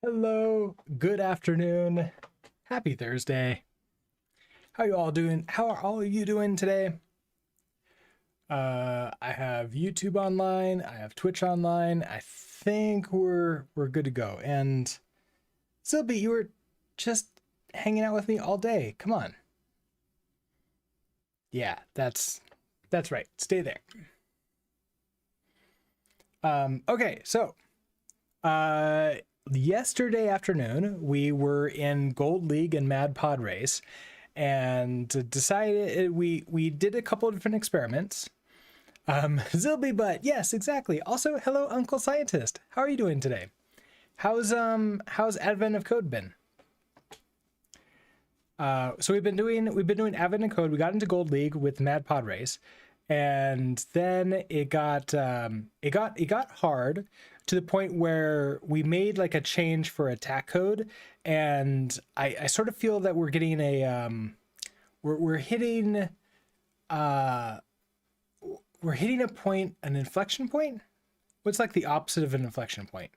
Hello, good afternoon, happy Thursday. How you all doing? How are all of you doing today? I have YouTube online, I have Twitch online. I think we're good to go. And Zilby, you were just hanging out with me all day. Come on. Yeah, that's right. Stay there. Okay, so uh yesterday afternoon we were in Gold League and Mad Pod Race and decided we did a couple of different experiments. Zilby Butt, yes, exactly. Also, hello, Uncle Scientist. How are you doing today? How's Advent of Code been? So we've been doing Advent of Code. We got into Gold League with Mad Pod Race, and then it got hard to the point where we made like a change for attack code, and I sort of feel that we're getting we're hitting uh we're hitting a point, an inflection point. What's like the opposite of an inflection point?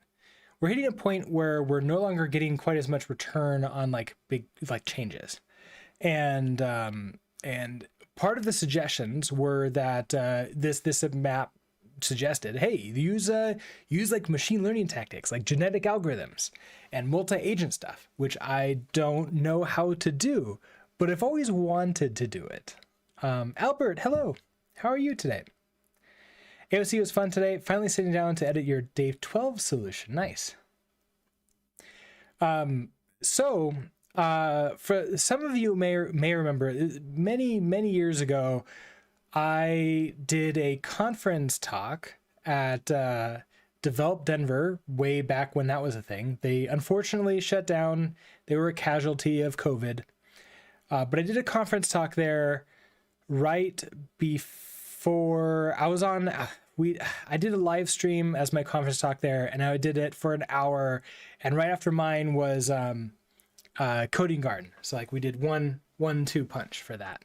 We're hitting a point where we're no longer getting quite as much return on like big like changes. And part of the suggestions were that this map suggested, hey, use like machine learning tactics like genetic algorithms and multi-agent stuff, which I don't know how to do, but I've always wanted to do it. Albert, hello, how are you today? AOC was fun today. Finally sitting down to edit your day 12 solution. Nice. So for some of you may remember, many years ago, I did a conference talk at Develop Denver way back when that was a thing. They unfortunately shut down. They were a casualty of COVID. But I did a conference talk there right before I was on. I did a live stream as my conference talk there, and I did it for an hour. And right after mine was Coding Garden. So like we did one-two punch for that.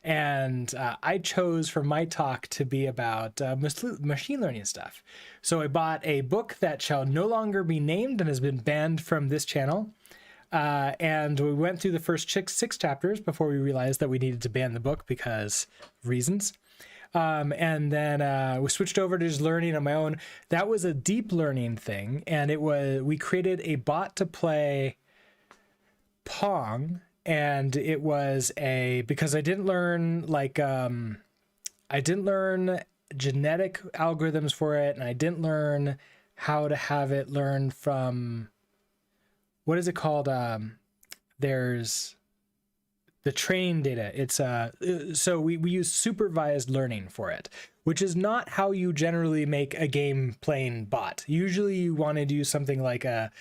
And I chose for my talk to be about machine learning stuff. So I bought a book that shall no longer be named and has been banned from this channel. And we went through the first six chapters before we realized that we needed to ban the book because reasons. And then we switched over to just learning on my own. That was a deep learning thing, and we created a bot to play Pong, and it was because I didn't learn genetic algorithms for it, and I didn't learn how to have it learn from, what is it called? There's the training data. It's so we use supervised learning for it, which is not how you generally make a game playing bot. Usually you want to do something like a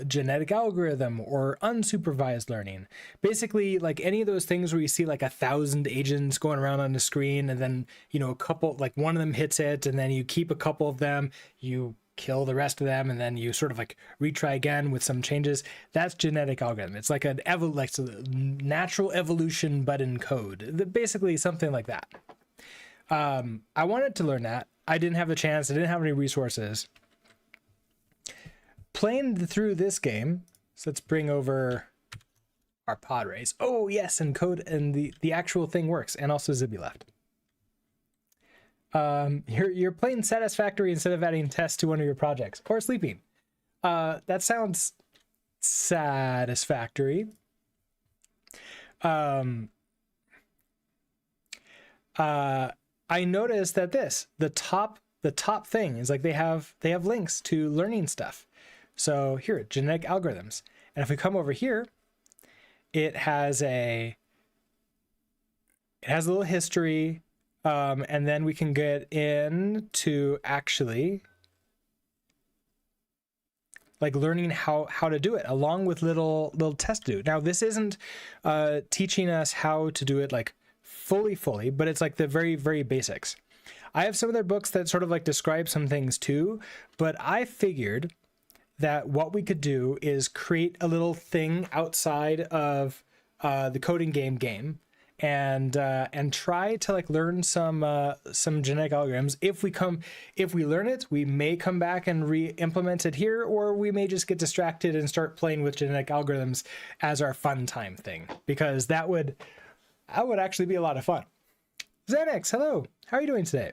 genetic algorithm or unsupervised learning. Basically, like any of those things where you see like 1,000 agents going around on the screen, and then, you know, a couple, like one of them hits it, and then you keep a couple of them, you kill the rest of them, and then you sort of like retry again with some changes. That's genetic algorithm. It's like like natural evolution but in code, basically something like that. I wanted to learn that. I didn't have the chance. I didn't have any resources. Playing through this game, so let's bring over our pod race. Oh yes, and code, and the actual thing works, and also Zibby left. You're playing Satisfactory instead of adding tests to one of your projects, or sleeping. That sounds satisfactory. I noticed that the top thing is like they have links to learning stuff. So here, genetic algorithms, and if we come over here, it has a little history. And then we can get into actually like learning how to do it, along with little tests to do. Now, this isn't teaching us how to do it like fully, but it's like the very, very basics. I have some of their books that sort of like describe some things too, but I figured that what we could do is create a little thing outside of the coding game, and try to like learn some genetic algorithms. If we learn it, we may come back and re-implement it here, or we may just get distracted and start playing with genetic algorithms as our fun time thing, because that would actually be a lot of fun. Xanax, hello. How are you doing today?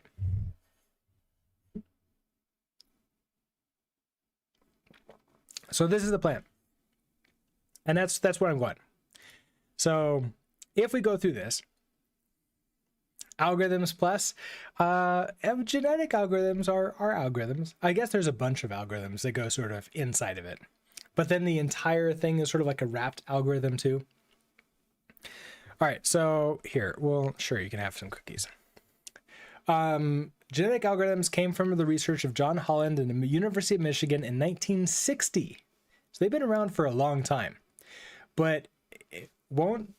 So this is the plan. And that's where I'm going. So if we go through this, algorithms plus, genetic algorithms are algorithms. I guess there's a bunch of algorithms that go sort of inside of it. But then the entire thing is sort of like a wrapped algorithm too. All right, so here, well, sure, you can have some cookies. Genetic algorithms came from the research of John Holland and the University of Michigan in 1960. So they've been around for a long time, but it won't,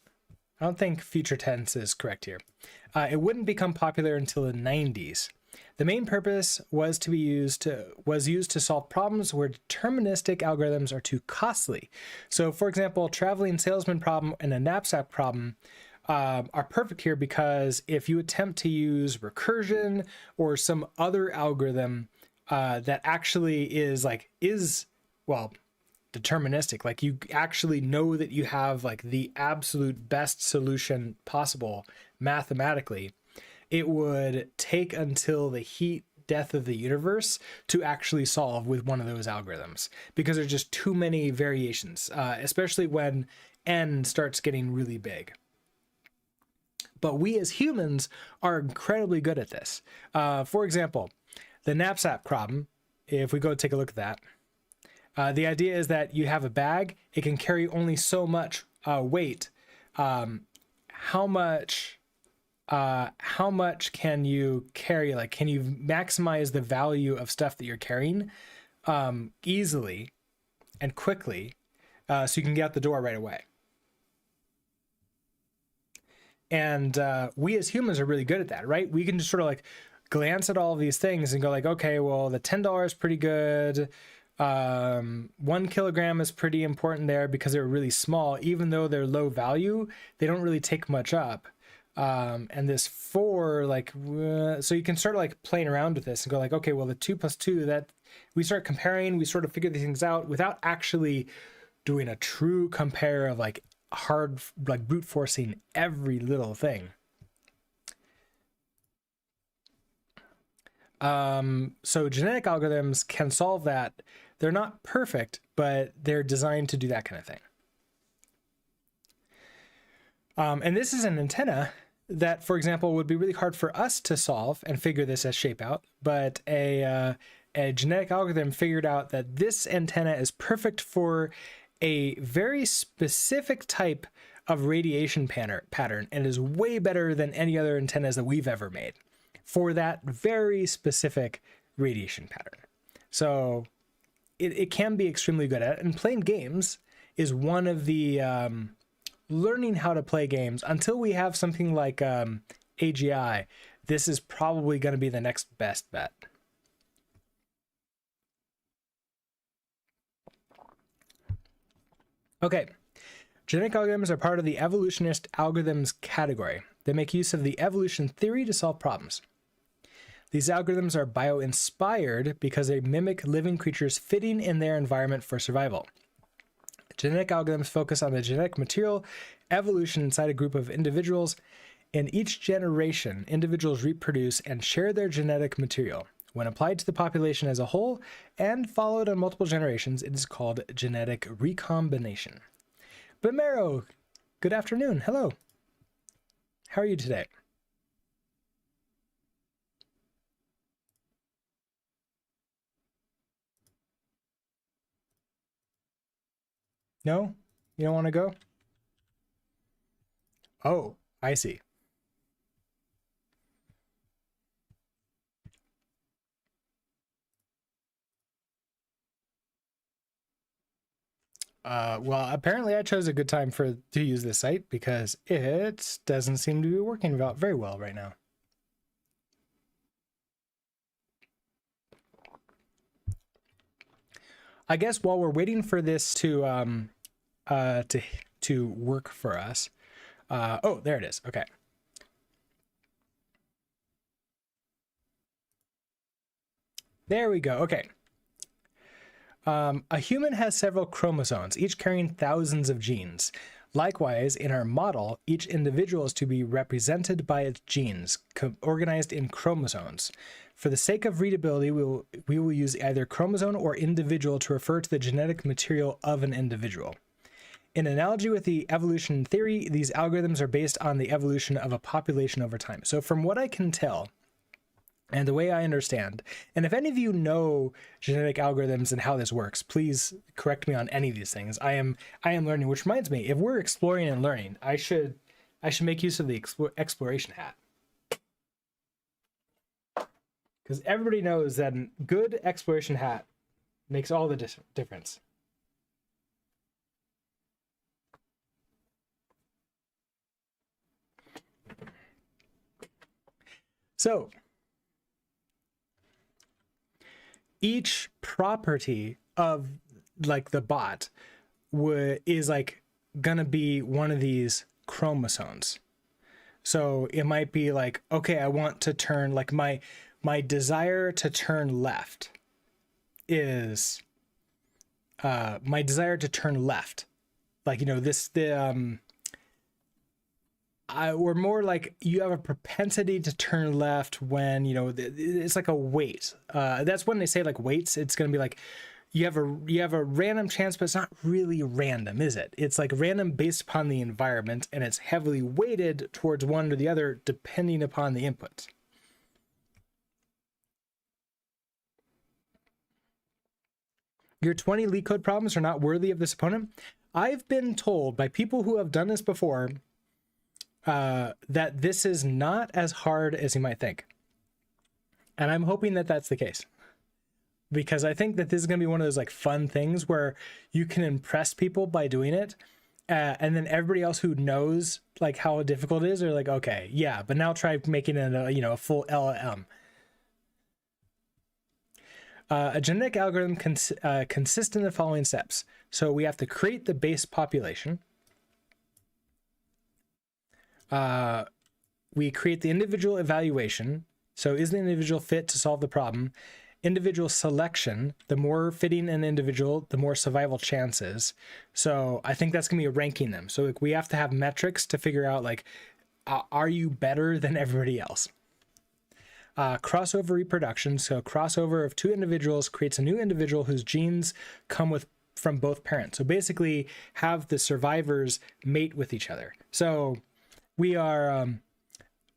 I don't think future tense is correct here. It wouldn't become popular until the 90s. The main purpose was used to solve problems where deterministic algorithms are too costly. So for example, traveling salesman problem and a knapsack problem are perfect here, because if you attempt to use recursion or some other algorithm that actually is deterministic, like you actually know that you have like the absolute best solution possible mathematically, it would take until the heat death of the universe to actually solve with one of those algorithms, because there's just too many variations, especially when n starts getting really big. But we as humans are incredibly good at this. For example, the knapsack problem, if we go take a look at that, the idea is that you have a bag, it can carry only so much weight. How much can you carry? Like, can you maximize the value of stuff that you're carrying easily and quickly, so you can get out the door right away? And we as humans are really good at that, right? We can just sort of like glance at all of these things and go like, okay, well, the $10 is pretty good. 1 kilogram is pretty important there because they're really small. Even though they're low value, they don't really take much up. And this 4, like, so you can start like playing around with this and go like, okay, well, the 2 plus 2, that we start comparing, we sort of figure these things out without actually doing a true compare of like hard, like brute forcing every little thing. So genetic algorithms can solve that. They're not perfect, but they're designed to do that kind of thing. And this is an antenna that, for example, would be really hard for us to solve and figure this as shape out, but a genetic algorithm figured out that this antenna is perfect for a very specific type of radiation pattern, and is way better than any other antennas that we've ever made for that very specific radiation pattern. So it can be extremely good at it, and playing games is one of the learning how to play games. Until we have something like AGI, this is probably going to be the next best bet. Okay, genetic algorithms are part of the evolutionist algorithms category. They make use of the evolution theory to solve problems. These algorithms are bio-inspired because they mimic living creatures fitting in their environment for survival. Genetic algorithms focus on the genetic material evolution inside a group of individuals. In each generation, individuals reproduce and share their genetic material. When applied to the population as a whole and followed on multiple generations, it is called genetic recombination. Bimero, good afternoon. Hello. How are you today? No? You don't want to go? Oh, I see. Well, apparently I chose a good time to use this site, because it doesn't seem to be working very well right now. I guess while we're waiting for this to work for us, Oh, there it is. Okay. There we go. Okay. A human has several chromosomes, each carrying thousands of genes. Likewise, in our model, each individual is to be represented by its genes, organized in chromosomes. For the sake of readability, we will use either chromosome or individual to refer to the genetic material of an individual. In analogy with the evolution theory, these algorithms are based on the evolution of a population over time. So from what I can tell, and the way I understand, and if any of you know genetic algorithms and how this works, please correct me on any of these things. I am learning, which reminds me, if we're exploring and learning, I should make use of the exploration hat. Because everybody knows that a good exploration hat makes all the difference. So, each property of like the bot is like gonna be one of these chromosomes. So it might be like, okay, I want to turn, like my desire to turn left is my desire to turn left. Like, you know, or more like you have a propensity to turn left when, you know, it's like a weight. That's when they say like weights, it's going to be like you have a random chance, but it's not really random, is it? It's like random based upon the environment, and it's heavily weighted towards one or the other depending upon the input. Your 20 LeetCode problems are not worthy of this opponent. I've been told by people who have done this before that this is not as hard as you might think. And I'm hoping that that's the case. Because I think that this is going to be one of those like fun things where you can impress people by doing it. And then everybody else who knows like how difficult it is, they're like, okay, yeah, but now try making it a full LLM. A genetic algorithm consists in the following steps. So we have to create the base population. We create the individual evaluation. So is the individual fit to solve the problem? Individual selection. The more fitting an individual, the more survival chances. So I think that's going to be ranking them. So we have to have metrics to figure out like, are you better than everybody else? Crossover reproduction. So crossover of two individuals creates a new individual whose genes come from both parents. So basically have the survivors mate with each other. So we are,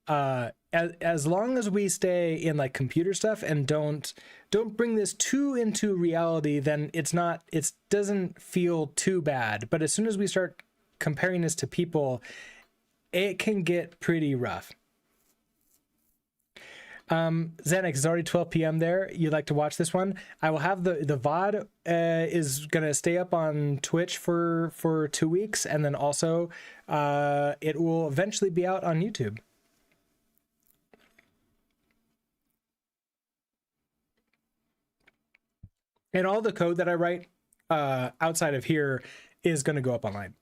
as long as we stay in like computer stuff and don't bring this too into reality, then it doesn't feel too bad. But as soon as we start comparing this to people, it can get pretty rough. Xanax, it's already 12 p.m. there. You'd like to watch this one? I will have the VOD is gonna stay up on Twitch for 2 weeks, and then also it will eventually be out on YouTube. And all the code that I write outside of here is going to go up online.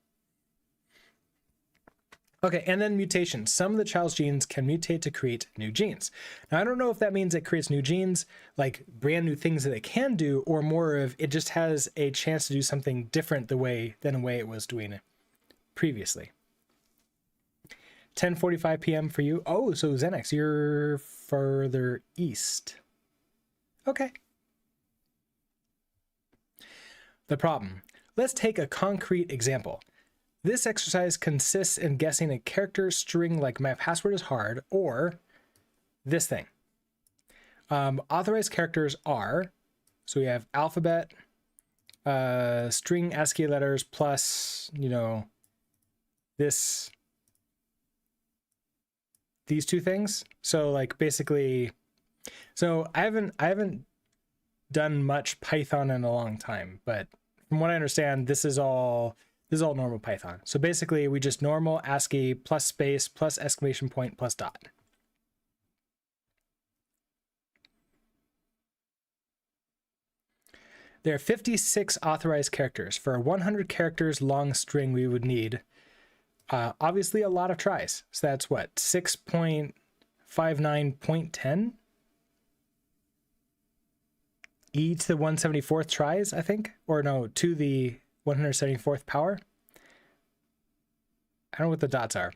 Okay, and then mutations. Some of the child's genes can mutate to create new genes. Now, I don't know if that means it creates new genes, like brand new things that it can do, or more of it just has a chance to do something different than the way it was doing it previously. 10:45 p.m. for you. Oh, so Xanax, you're further east. Okay. The problem. Let's take a concrete example. This exercise consists in guessing a character string like my password is hard, or this thing. Authorized characters are, so we have alphabet, string ASCII letters plus, these two things. So like basically, so I haven't done much Python in a long time, but from what I understand, this is all normal Python. So basically we just normal ASCII plus space plus exclamation point plus dot. There are 56 authorized characters. For a 100 characters long string, we would need Obviously a lot of tries. So that's what, 6.59.10 e to the 174th tries, I think, or no, to the 174th power. I don't know what the dots are.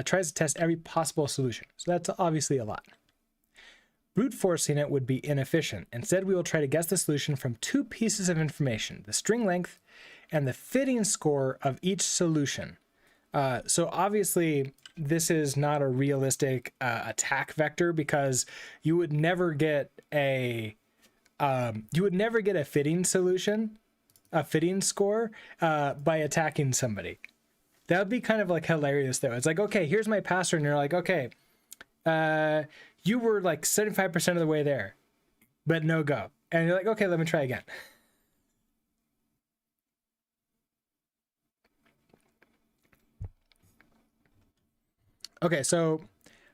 Tries to test every possible solution. So that's obviously a lot. Brute forcing it would be inefficient. Instead, we will try to guess the solution from two pieces of information, the string length and the fitting score of each solution. So obviously, this is not a realistic attack vector, because you would never get a fitting solution, a fitting score by attacking somebody. That would be kind of like hilarious though. It's like, okay, here's my password, and you're like, okay, you were like 75% of the way there, but no go. And you're like, okay, let me try again. Okay, so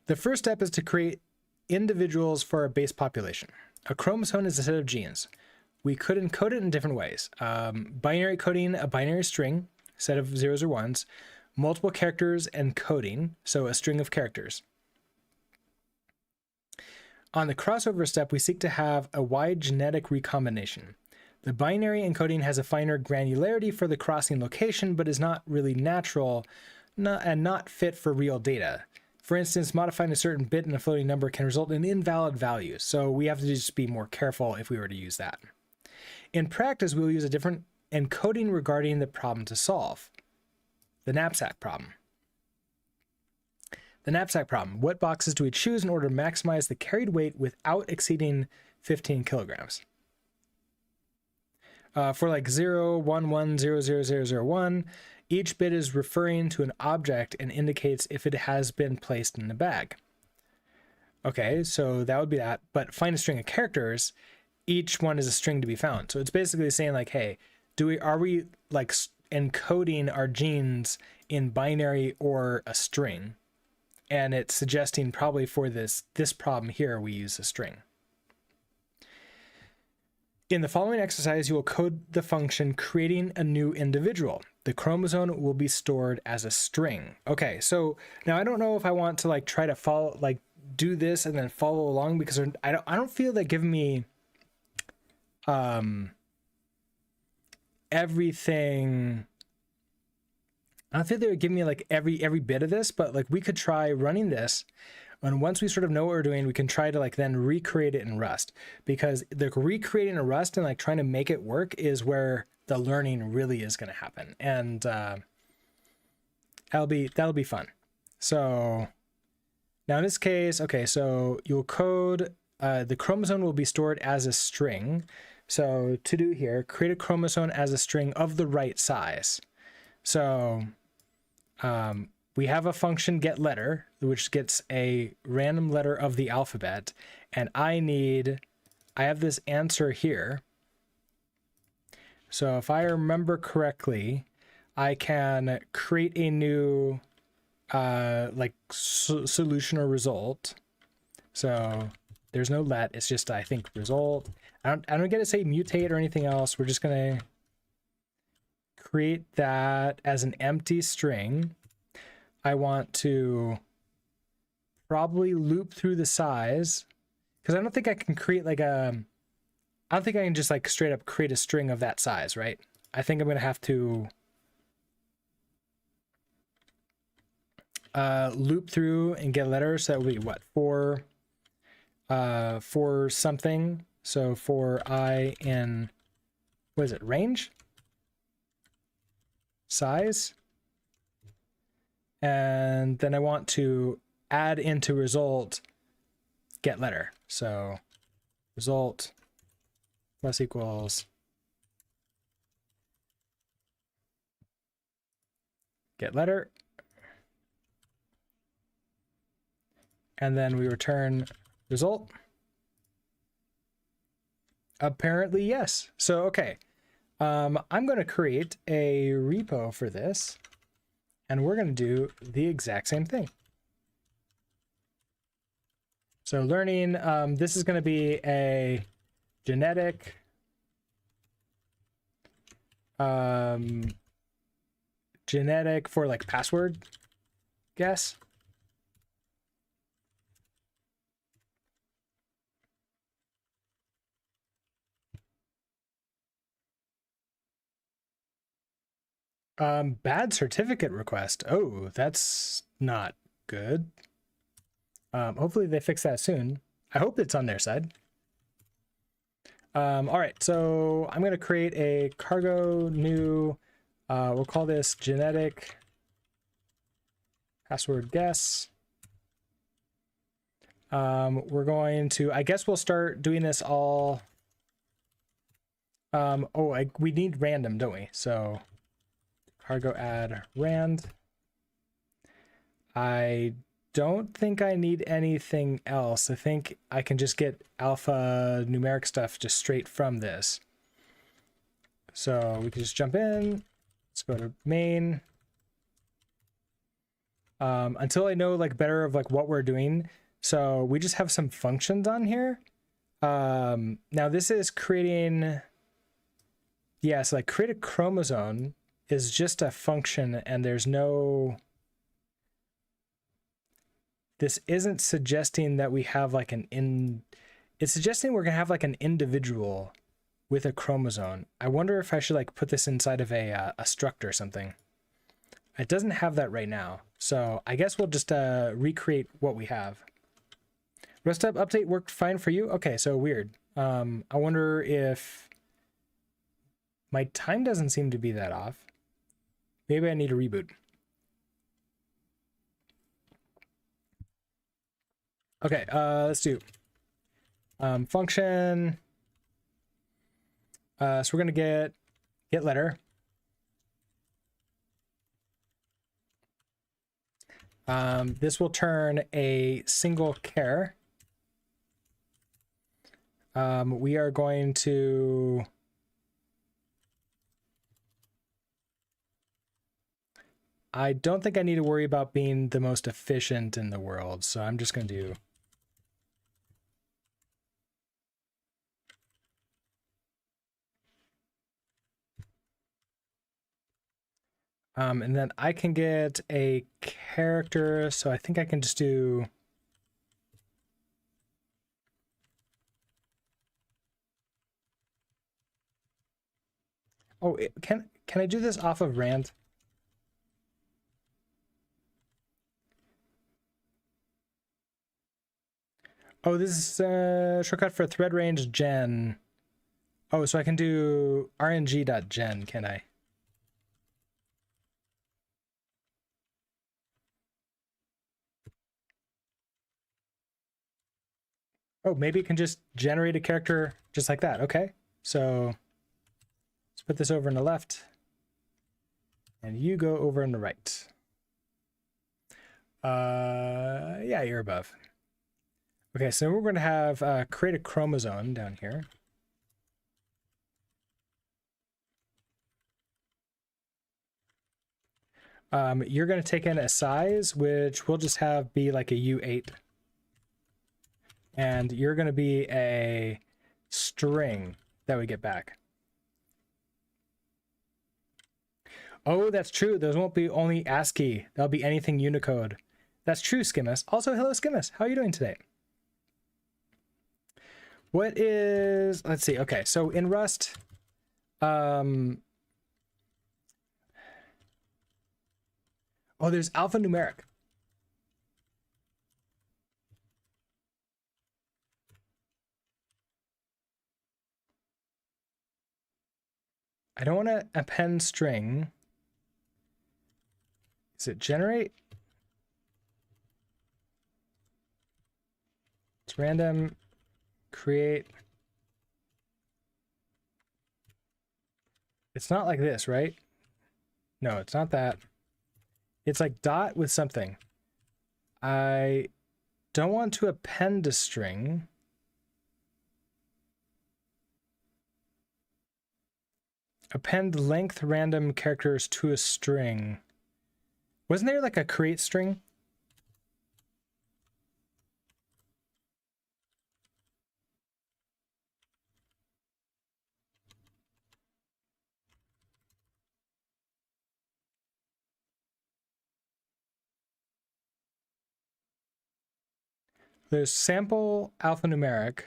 the first step is to create individuals for our base population. A chromosome is a set of genes. We could encode it in different ways. Binary coding a binary string, set of zeros or ones, multiple characters encoding, so a string of characters. On the crossover step, we seek to have a wide genetic recombination. The binary encoding has a finer granularity for the crossing location, but is not really natural and not fit for real data. For instance, modifying a certain bit in a floating number can result in invalid values, so we have to just be more careful if we were to use that. In practice, we'll use a different encoding regarding the problem to solve. The knapsack problem. The knapsack problem. What boxes do we choose in order to maximize the carried weight without exceeding 15 kilograms? For like 0, 1, 1, 0, 0, 0, 0, 1, each bit is referring to an object and indicates if it has been placed in the bag. Okay, so that would be that. But find a string of characters. Each one is a string to be found. So it's basically saying like, hey, are we like encoding our genes in binary or a string? And it's suggesting probably for this problem here, we use a string. In the following exercise, you will code the function creating a new individual. The chromosome will be stored as a string. Okay, so now I don't know if I want to like try to follow, like do this and then follow along, because I don't feel that giving me everything. I don't think they would give me like every bit of this, but like we could try running this, and once we sort of know what we're doing, we can try to like then recreate it in Rust, because the recreating in Rust and like trying to make it work is where the learning really is going to happen, and that'll be fun. So now in this case, okay, so you'll code the chromosome will be stored as a string. So to do here, create a chromosome as a string of the right size. So we have a function getLetter, which gets a random letter of the alphabet, and I have this answer here. So if I remember correctly, I can create a new solution or result. So there's no let, it's just, I think, result. I don't get to say mutate or anything else. We're just gonna create that as an empty string. I want to probably loop through the size, because I don't think I can create like I don't think I can just like straight up create a string of that size, right? I think I'm gonna have to loop through and get letters. So that would be what, for something. So for I in, what is it, range, size, and then I want to add into result get letter. So result plus equals get letter, and then we return result. Apparently yes. So okay, I'm going to create a repo for this, and we're going to do the exact same thing. So learning, this is going to be a genetic for like password guess. Bad certificate request. Oh, that's not good. Hopefully they fix that soon. I hope it's on their side. All right, so I'm going to create a cargo new, we'll call this genetic password guess. We're going to, I guess we'll start doing this all. We need random, don't we? So cargo add rand. I don't think I need anything else. I think I can just get alpha numeric stuff just straight from this. So we can just jump in. Let's go to main. Until I know like better of like what we're doing. So we just have some functions on here. Now this is creating, yeah, so like create a chromosome is just a function and there's no, this isn't suggesting that we have like it's suggesting we're gonna have like an individual with a chromosome. I wonder if I should like put this inside of a struct or something. It doesn't have that right now. So I guess we'll just recreate what we have. Rest up update worked fine for you? Okay, so weird. I wonder if my time doesn't seem to be that off. Maybe I need a reboot. Okay, let's do function. So we're gonna get letter. This will turn a single char. We are going to I don't think I need to worry about being the most efficient in the world, so I'm just going to do and then I can get a character, so I think I can just do can I do this off of rand? Oh, this is a shortcut for thread range gen. Oh, so I can do rng.gen, can I? Oh, maybe it can just generate a character just like that. Okay, so let's put this over on the left. And you go over on the right. Yeah, you're above. Okay, so we're going to have create a chromosome down here. You're going to take in a size, which we'll just have be like a U8. And you're going to be a string that we get back. Oh, that's true. Those won't be only ASCII. That'll be anything Unicode. That's true, Skimmus. Also, hello, Skimmus. How are you doing today? What is... Let's see. Okay, so in Rust... Oh, there's alphanumeric. I don't want to append string. Is it generate? It's random create. It's not like this, right? No, it's not that. It's like dot with something. I don't want to append a string. Append length random characters to a string. Wasn't there like a create string? There's sample alphanumeric.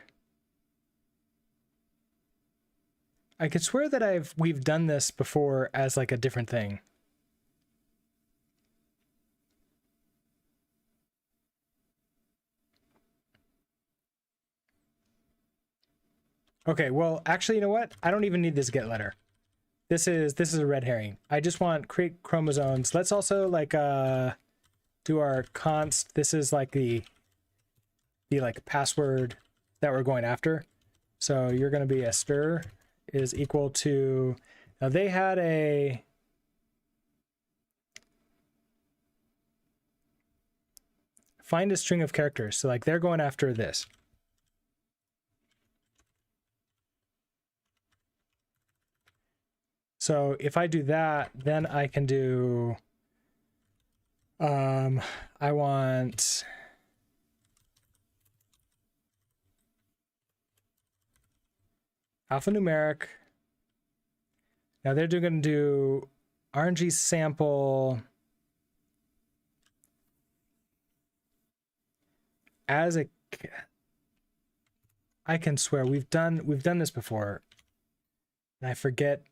I could swear that we've done this before as like a different thing. Okay, well, actually, you know what? I don't even need this get letter. This is a red herring. I just want create chromosomes. Let's also like do our const. This is like the like password that we're going after. So you're going to be a stir is equal to, now they had a find a string of characters. So like they're going after this. So if I do that, then I can do, I want alphanumeric. Now they're going to do RNG sample as a, I can swear we've done this before and I forget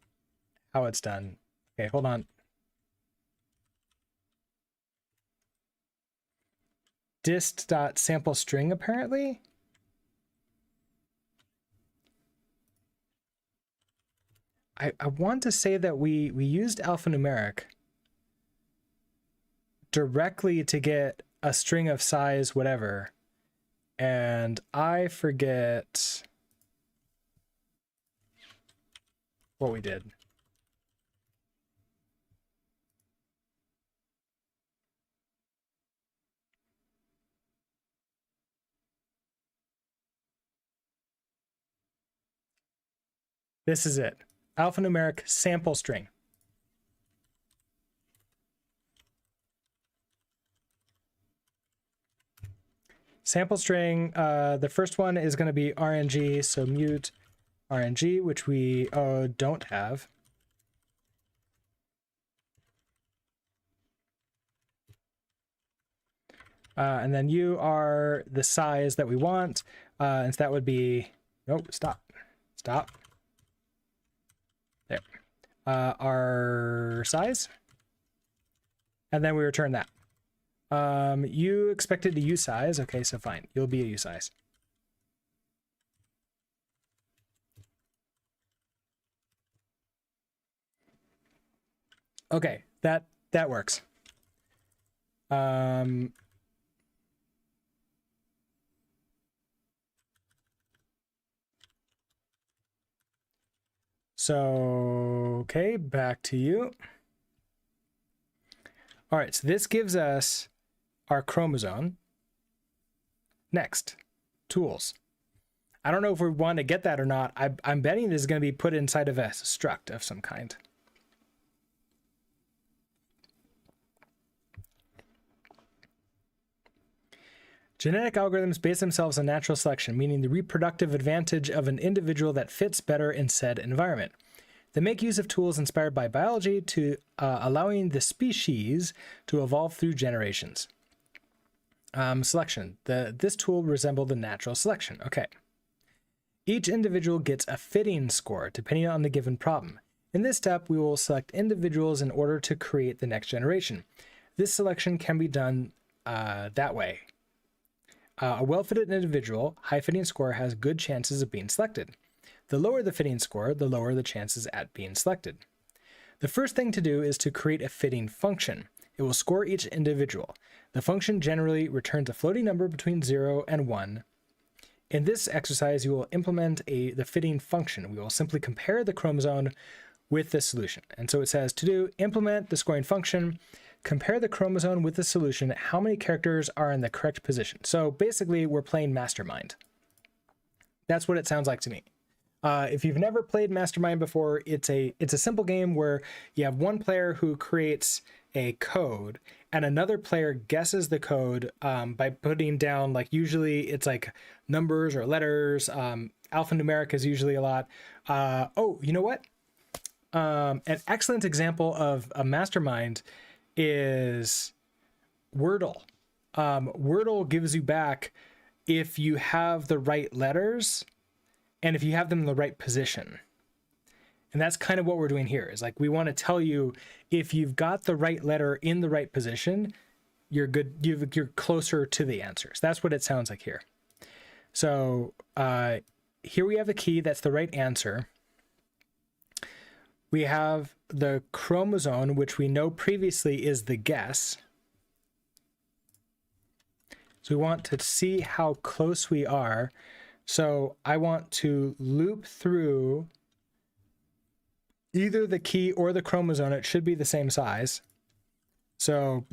how it's done. Okay, hold on. Dist.sample string apparently. I want to say that we used alphanumeric directly to get a string of size whatever, and I forget what we did. This is it. Alphanumeric sample string. Sample string, the first one is going to be RNG, so mute RNG, which we don't have. And then you are the size that we want, and so that would be, nope, stop. There. Our size, and then we return that. You expected a U size. Okay, so fine. You'll be a U size. Okay, that works. So, okay, back to you. All right, so this gives us our chromosome. Next, tools. I don't know if we want to get that or not. I'm betting this is going to be put inside of a struct of some kind. Genetic algorithms base themselves on natural selection, meaning the reproductive advantage of an individual that fits better in said environment. They make use of tools inspired by biology to allowing the species to evolve through generations. Selection. This tool resembled the natural selection. Okay. Each individual gets a fitting score depending on the given problem. In this step, we will select individuals in order to create the next generation. This selection can be done that way. A well-fitted individual, high fitting score, has good chances of being selected. The lower the fitting score, the lower the chances at being selected. The first thing to do is to create a fitting function. It will score each individual. The function generally returns a floating number between 0 and 1. In this exercise, you will implement the fitting function. We will simply compare the chromosome with the solution. And so it says to do, implement the scoring function, compare the chromosome with the solution, how many characters are in the correct position. So basically, we're playing Mastermind. That's what it sounds like to me. If you've never played Mastermind before, it's a simple game where you have one player who creates a code and another player guesses the code by putting down, like, usually it's like numbers or letters. Alphanumeric is usually a lot. Oh, you know what? An excellent example of a Mastermind is Wordle. Wordle gives you back if you have the right letters and if you have them in the right position. And that's kind of what we're doing here, is like we want to tell you if you've got the right letter in the right position, you're good, you're closer to the answers. That's what it sounds like here. So here we have the key, that's the right answer. We have the chromosome, which we know previously is the guess. So we want to see how close we are. So I want to loop through either the key or the chromosome. It should be the same size. So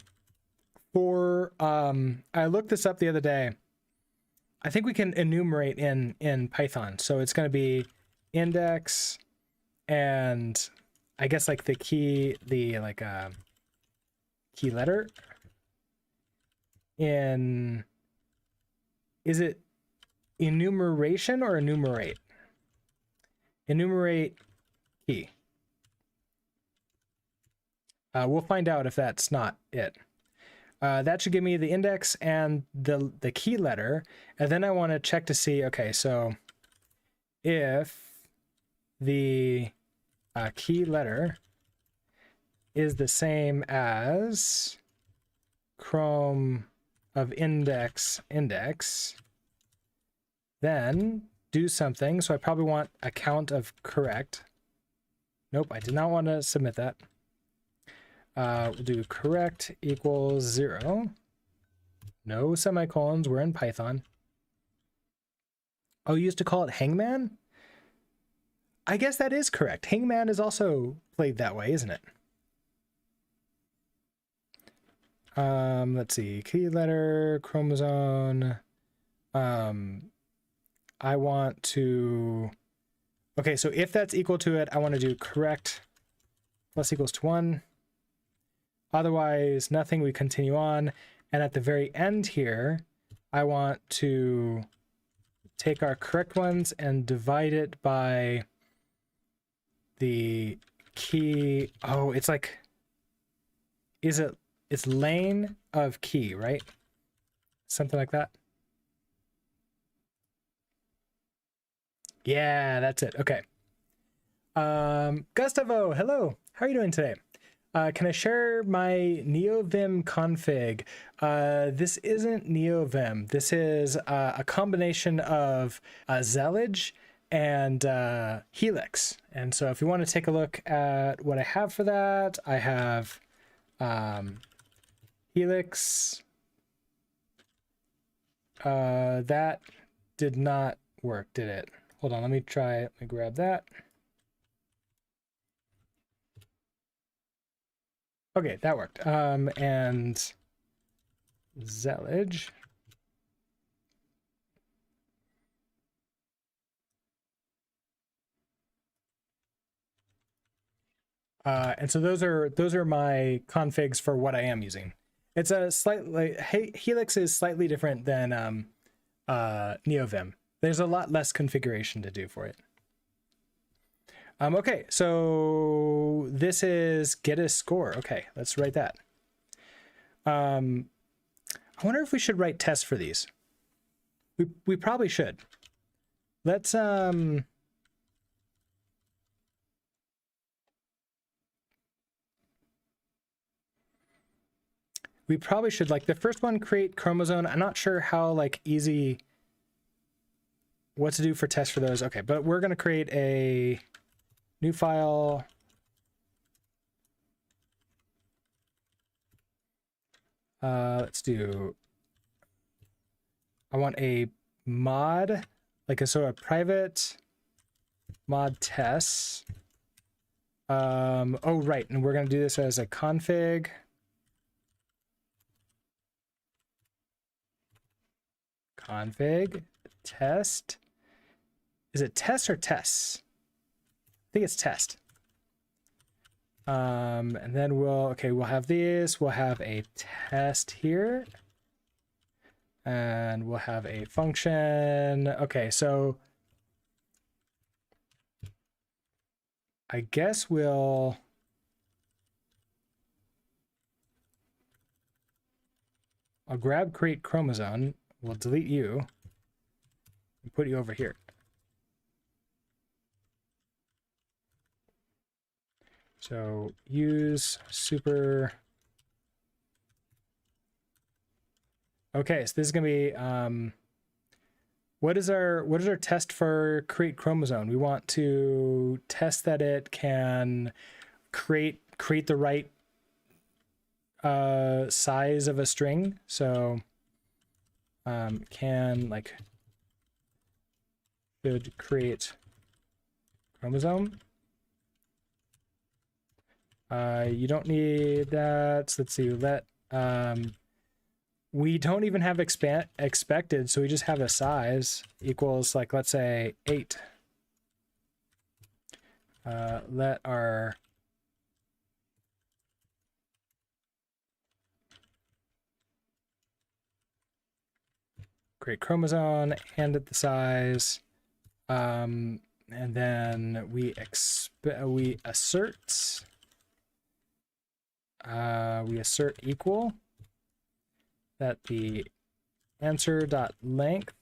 for, I looked this up the other day. I think we can enumerate in Python. So it's going to be index and I guess like the key, the like key letter in, is it enumeration or enumerate? Enumerate key. We'll find out if that's not it. That should give me the index and the key letter. And then I want to check to see, okay, so if the key letter is the same as chrom of index, then do something. So I probably want a count of correct. Nope, I did not want to submit that. We'll do correct equals 0. No semicolons, we're in Python. Oh, you used to call it hangman? I guess that is correct. Hangman is also played that way, isn't it? Let's see, key letter, chromosome. I want to, okay, so if that's equal to it, I want to do correct plus equals to 1. Otherwise, nothing, we continue on. And at the very end here, I want to take our correct ones and divide it by the key. Oh, it's like, it's lane of key, right? Something like that. Yeah, that's it. Okay. Gustavo, hello. How are you doing today? Can I share my NeoVim config? This isn't NeoVim. This is a combination of Zellige and Helix. And so if you want to take a look at what I have for that, I have Helix. That did not work, did it? Hold on, let me try, let me grab that. Okay, that worked. And Zellige. And so those are my configs for what I am using. It's a slightly, Helix is slightly different than NeoVim. There's a lot less configuration to do for it. Okay, so this is get a score. Okay, let's write that. I wonder if we should write tests for these. We probably should. Let's we probably should, like the first one, create chromosome. I'm not sure how like easy what to do for tests for those. Okay, but we're going to create a new file. Let's do, I want a mod, like a private mod tests. Oh, right. And we're going to do this as a config. Config test. Is it test or tests? I think it's test. And then we'll have these. We'll have a test here. And we'll have a function. Okay, so I guess I'll grab create chromosome. We'll delete you. put you over here. So use super. Okay, so this is gonna be what is our test for create chromosome? We want to test that it can create the right size of a string. So can like should create chromosome. You don't need that. So let's see, we don't even have expected, so we just have a size equals, like, let's say 8. Let our create chromosome, hand it the size, and then we assert equal that the answer dot length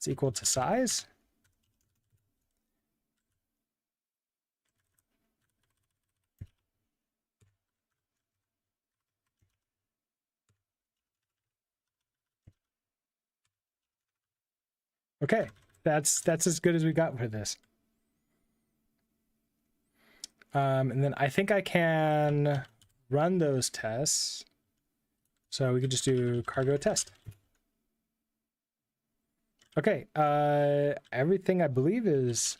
is equal to size. Okay, that's as good as we got for this. And then I think I can run those tests. So we could just do cargo test. Okay, everything I believe is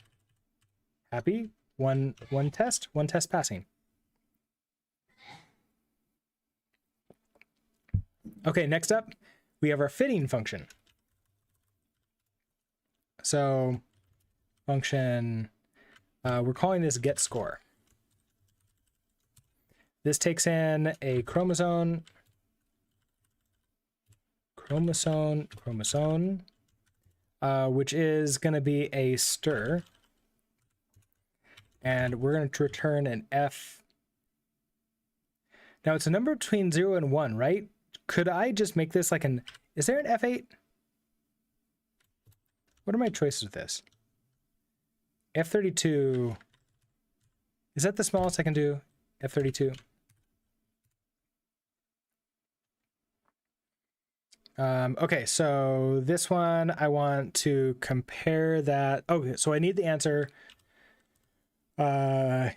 happy. One test passing. Okay, next up, we have our fitting function. So function, we're calling this get score. This takes in a chromosome, which is going to be a stir, and we're going to return an F. Now it's a number between 0 and 1, right? Could I just make this like an, is there an F8? What are my choices with this? F32, is that the smallest I can do? F32. Okay, so this one, I want to compare that. Okay, so I need the answer. So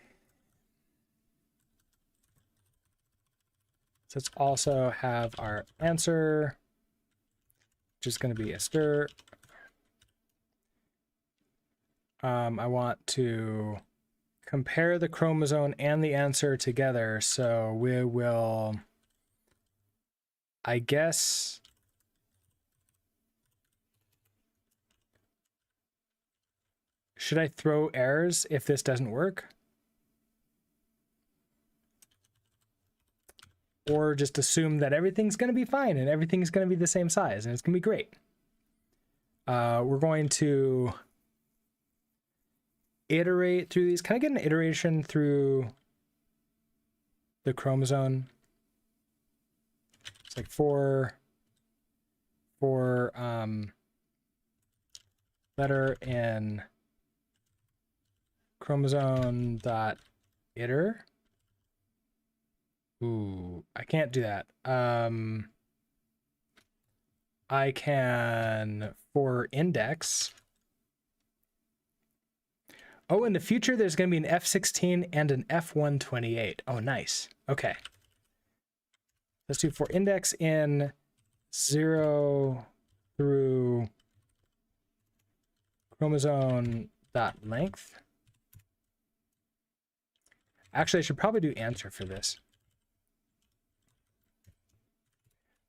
let's also have our answer, which is going to be a stir. I want to compare the chromosome and the answer together. So we will, I guess, should I throw errors if this doesn't work? Or just assume that everything's going to be fine and everything's going to be the same size and it's going to be great. We're going to iterate through these. Can I get an iteration through the chromosome? It's like for letter in chromosome dot iter. Ooh, I can't do that. I can for index. Oh, in the future, there's going to be an F16 and an F128. Oh, nice. Okay. Let's do for index in 0 through chromosome dot length. Actually, I should probably do answer for this.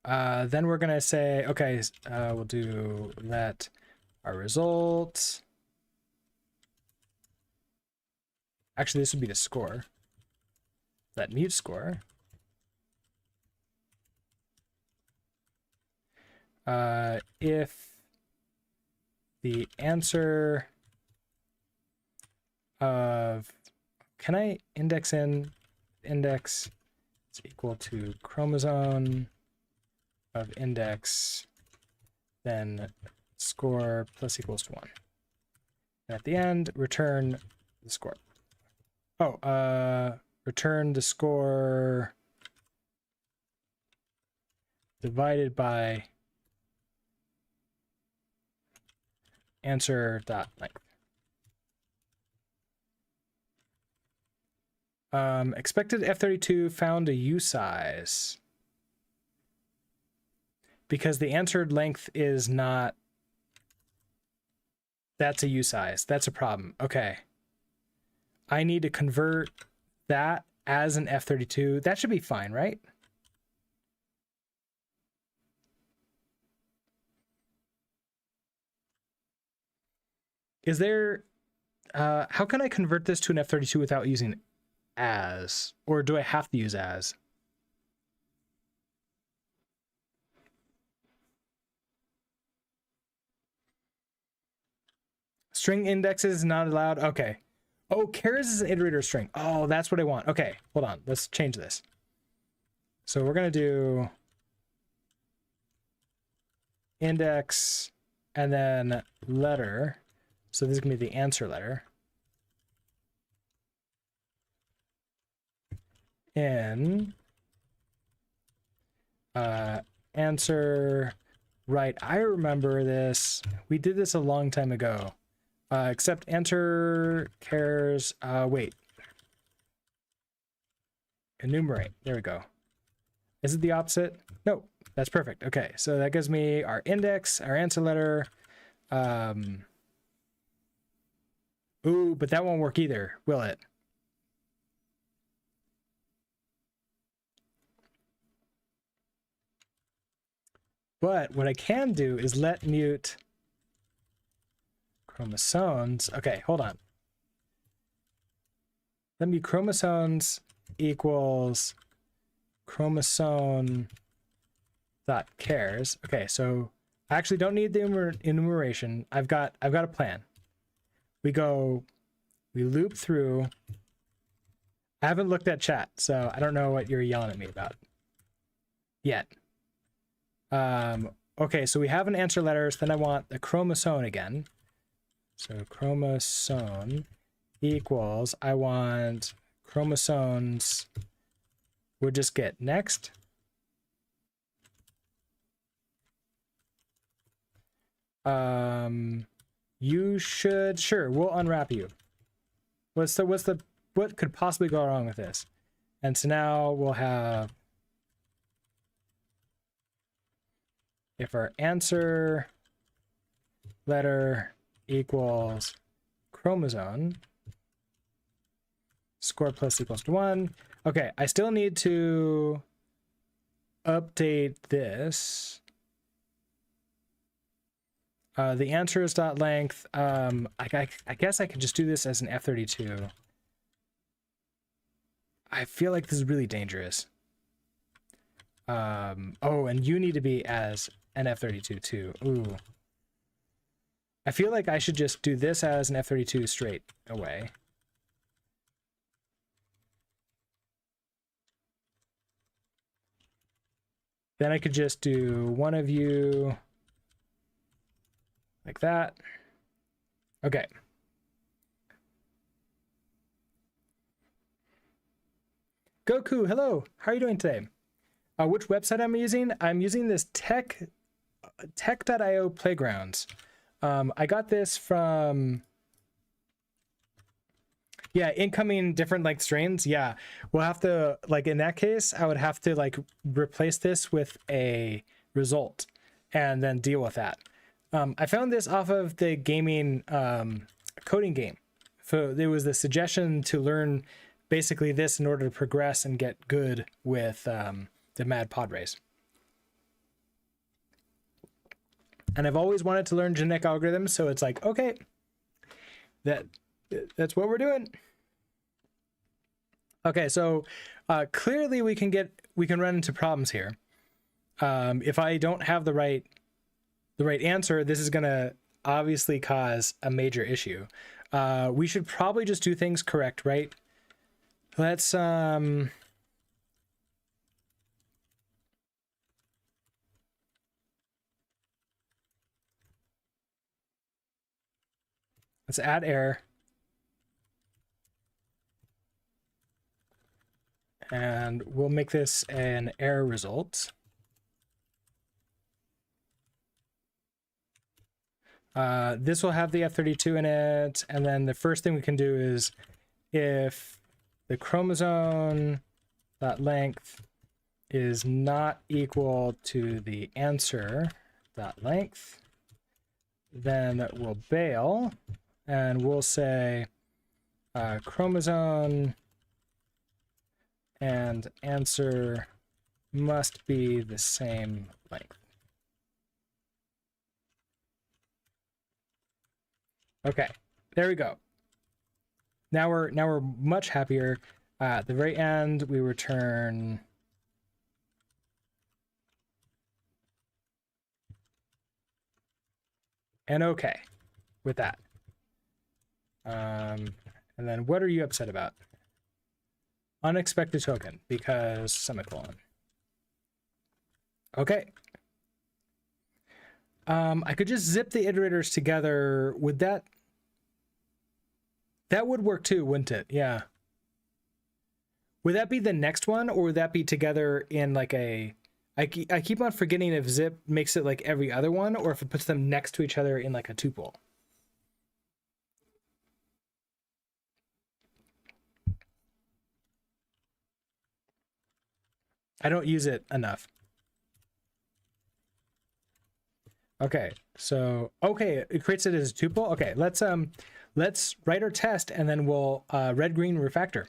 Then we're going to say, okay, we'll do let our result. Actually, this would be the score. Let mute score. If the answer of, can I index in index is equal to chromosome of index, then score plus equals to 1. And at the end, return the score. Oh, return the score divided by answer dot length. Expected F32 found a U size because the answered length is not. That's a U size. That's a problem. Okay. I need to convert that as an F32. That should be fine, right? Is there, how can I convert this to an F32 without using as? Or do I have to use as? String indexes not allowed. Okay. Oh, chars is an iterator string. Oh, that's what I want. Okay, hold on. Let's change this. So we're going to do index and then letter. So this is going to be the answer letter. In answer right. I remember this. We did this a long time ago. Except answer chars, wait. Enumerate. There we go. Is it the opposite? No, that's perfect. Okay, so that gives me our index, our answer letter. Ooh, but that won't work either, will it? But what I can do is let mute chromosomes. Okay, hold on. Let me chromosomes equals chromosome dot chars. Okay, so I actually don't need the enumeration. I've got a plan. We loop through. I haven't looked at chat, so I don't know what you're yelling at me about yet. Okay, so we have an answer letters, then I want the chromosome again. So chromosome equals, I want chromosomes, we'll just get next. You should, sure, we'll unwrap you. What could possibly go wrong with this? And so now we'll have, if our answer letter equals chromosome, score plus equals to 1. Okay, I still need to update this. The answer is dot length. I guess I could just do this as an F32. I feel like this is really dangerous. Oh, and you need to be as an F32 too. Ooh. I feel like I should just do this as an F32 straight away. Then I could just do one of you like that. Okay. Goku, hello. How are you doing today? Which website I'm using? I'm using this tech.io playgrounds. I got this from, yeah, incoming different length strains. Yeah, we'll have to, like, in that case, I would have to like replace this with a result and then deal with that. I found this off of the gaming coding game. So there was the suggestion to learn basically this in order to progress and get good with the Mad Pod Race. And I've always wanted to learn genetic algorithms, so it's like, okay, that's what we're doing. Okay, so clearly we can run into problems here. If I don't have the right answer, this is gonna obviously cause a major issue. We should probably just do things correct, right? Let's Let's add error. And we'll make this an error result. This will have the F32 in it. And then the first thing we can do is if the chromosome length is not equal to the answer length, then we'll bail and we'll say chromosome and answer must be the same length. Okay, there we go. Now we're much happier. At the very end, we return and okay with that. And then what are you upset about? Unexpected token because semicolon. Okay. I could just zip the iterators together. Would that would work too, wouldn't it? Yeah. Would that be the next one, or would that be together in like a... I keep on forgetting if zip makes it like every other one, or if it puts them next to each other in like a tuple. I don't use it enough. Okay, so it creates it as a tuple. Okay, let's write our test and then we'll red green refactor.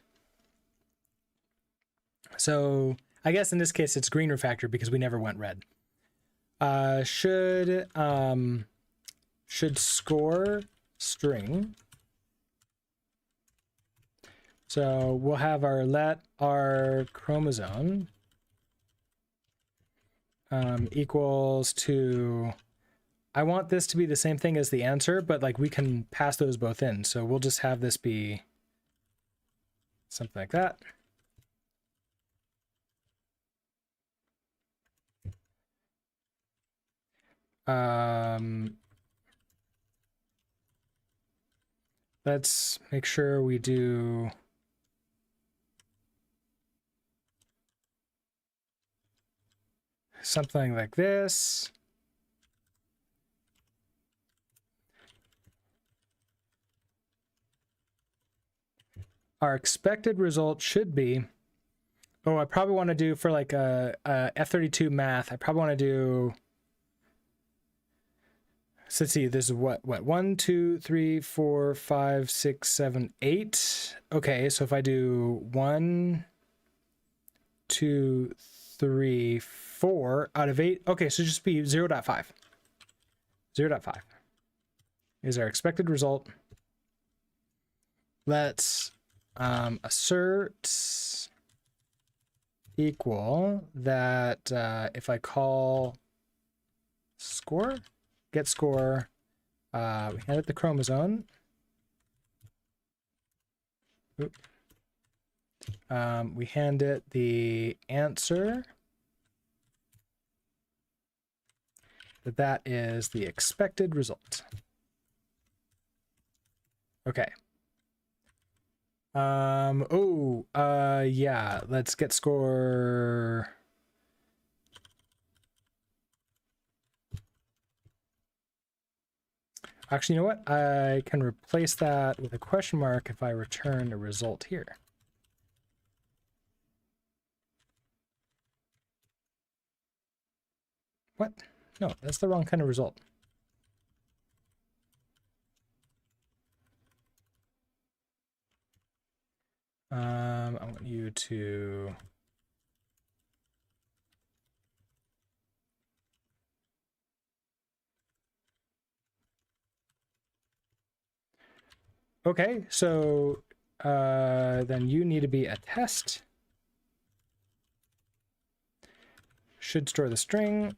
So I guess in this case it's green refactor because we never went red. Should score string. So we'll have our let our chromosome equals to, I want this to be the same thing as the answer, but like we can pass those both in. So we'll just have this be something like that. Let's make sure we do something like this. Our expected result should be, oh, I probably want to do for like a F32 math. I probably want to do, so let's see, this is what 1, 2, 3, 4, 5, 6, 7, 8. Okay, so if I do 1, 2, 3, 4 out of 8, okay, so just be 0.5. 0.5 is our expected result. Let's assert equal that if I call score, get score, we hand it the chromosome. Oop. We hand it the answer. That is the expected result. Okay. Yeah, let's get score. Actually, you know what? I can replace that with a question mark if I return a result here. What? No, that's the wrong kind of result. I want you to... Okay, so then you need to be a test. Should store the string.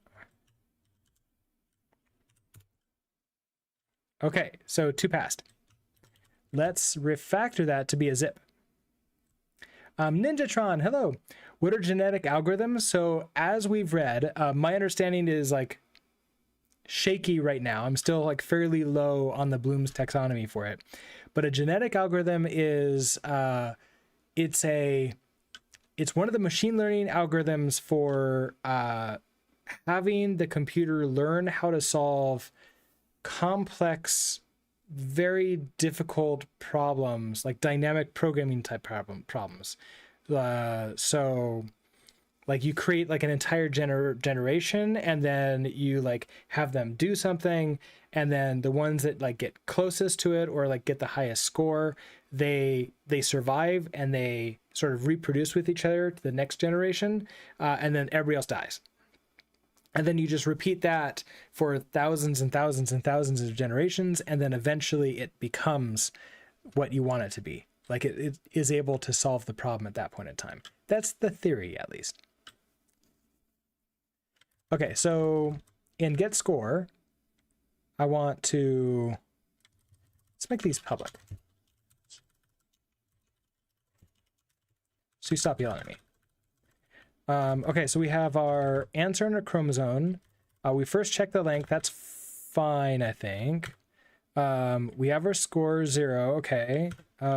Okay, so 2 passed. Let's refactor that to be a zip. Ninjatron, hello. What are genetic algorithms? So as we've read, my understanding is like shaky right now. I'm still like fairly low on the Bloom's taxonomy for it. But a genetic algorithm is it's one of the machine learning algorithms for having the computer learn how to solve complex, very difficult problems, like dynamic programming type problems. So like you create like an entire generation, and then you like have them do something, and then the ones that like get closest to it or like get the highest score, they survive and they sort of reproduce with each other to the next generation, and then everybody else dies. And then you just repeat that for thousands and thousands and thousands of generations, and then eventually it becomes what you want it to be. Like it is able to solve the problem at that point in time. That's the theory, at least. Okay, so in get score, I want to, let's make these public. So you stop yelling at me. Okay, so we have our answer and a chromosome. We first check the length. That's fine, I think. We have our score 0. Okay. We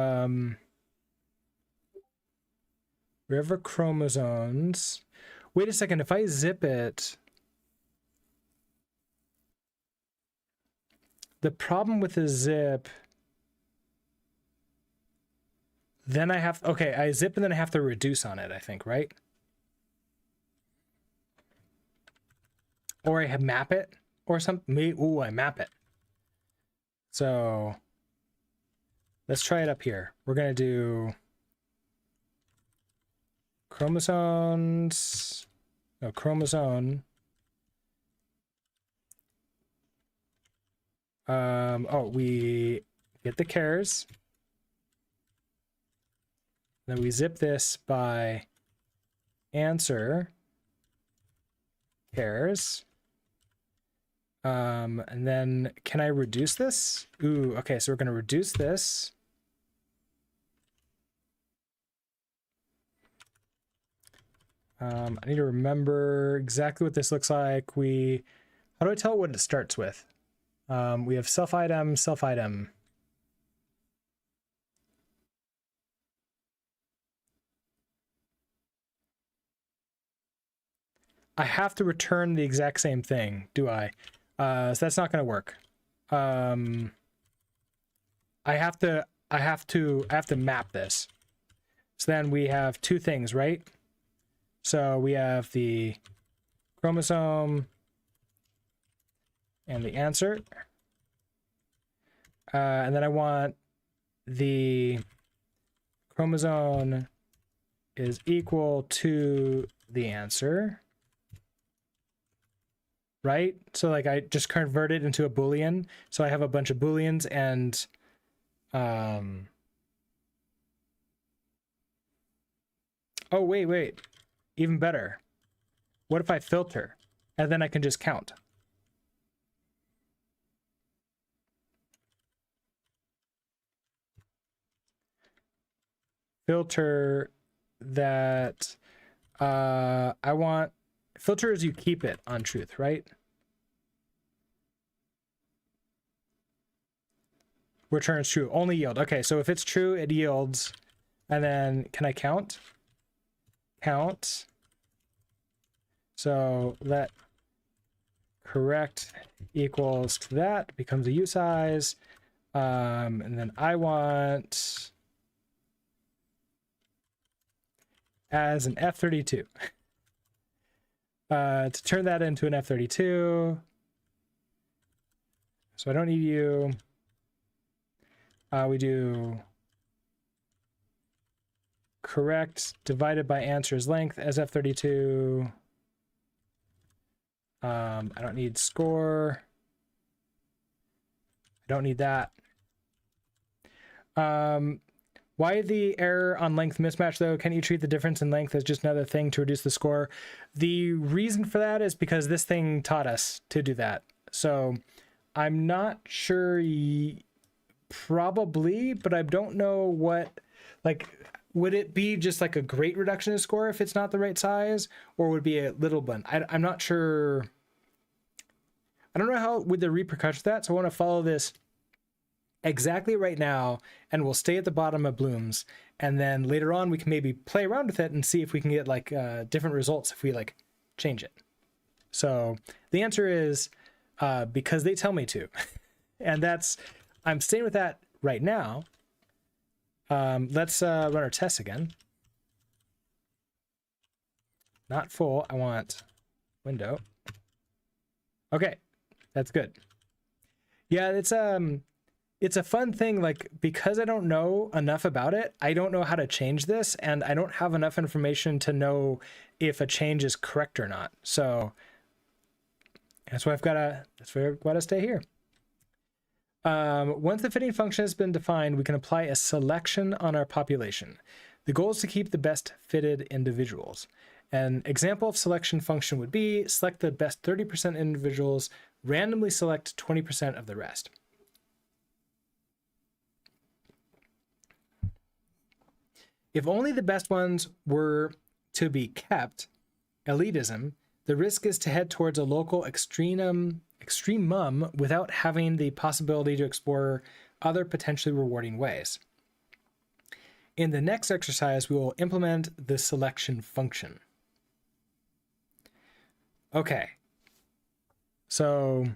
have our chromosomes. Wait a second. If I zip it, the problem with the zip, then I have, okay, I zip and then I have to reduce on it, I think, right? Or I have map it or something. Ooh, I map it. So let's try it up here. We're going to do chromosomes. No, chromosome. Oh, we get the chars. Then we zip this by answer chars. And then can I reduce this? Ooh, okay, so we're going to reduce this. I need to remember exactly what this looks like. How do I tell what it starts with? We have self item, self item. I have to return the exact same thing, do I? So that's not going to work. I have to map this. So then we have two things, right? So we have the chromosome and the answer. And then I want the chromosome is equal to the answer. Right? So like I just convert it into a Boolean. So I have a bunch of Booleans and oh, wait. Even better. What if I filter? And then I can just count. Filter that I want. Filter as you keep it on truth, right? Returns true. Only yield. Okay, so if it's true, it yields. And then can I count? Count. So let correct equals to that becomes a usize. And then I want as an F32. To turn that into an F32. So I don't need you. We do correct divided by answer's length as F32. I don't need score. I don't need that. Why the error on length mismatch, though? Can you treat the difference in length as just another thing to reduce the score? The reason for that is because this thing taught us to do that. So I'm not sure, probably, but I don't know what, like, would it be just like a great reduction in score if it's not the right size, or would it be a little bit? I'm not sure. I don't know how with the repercussions of that, so I want to follow this exactly right now, and we'll stay at the bottom of blooms, and then later on we can maybe play around with it and see if we can get like different results if we like change it. So the answer is because they tell me to. And I'm staying with that right now. Let's run our tests again. Not full, I want window. Okay, that's good. Yeah, it's a fun thing, like, because I don't know enough about it, I don't know how to change this, and I don't have enough information to know if a change is correct or not. So that's why I've got to stay here. Once the fitting function has been defined, we can apply a selection on our population. The goal is to keep the best fitted individuals. An example of selection function would be select the best 30% individuals, randomly select 20% of the rest. If only the best ones were to be kept, elitism, the risk is to head towards a local extremum without having the possibility to explore other potentially rewarding ways. In the next exercise, we will implement the selection function. Okay, so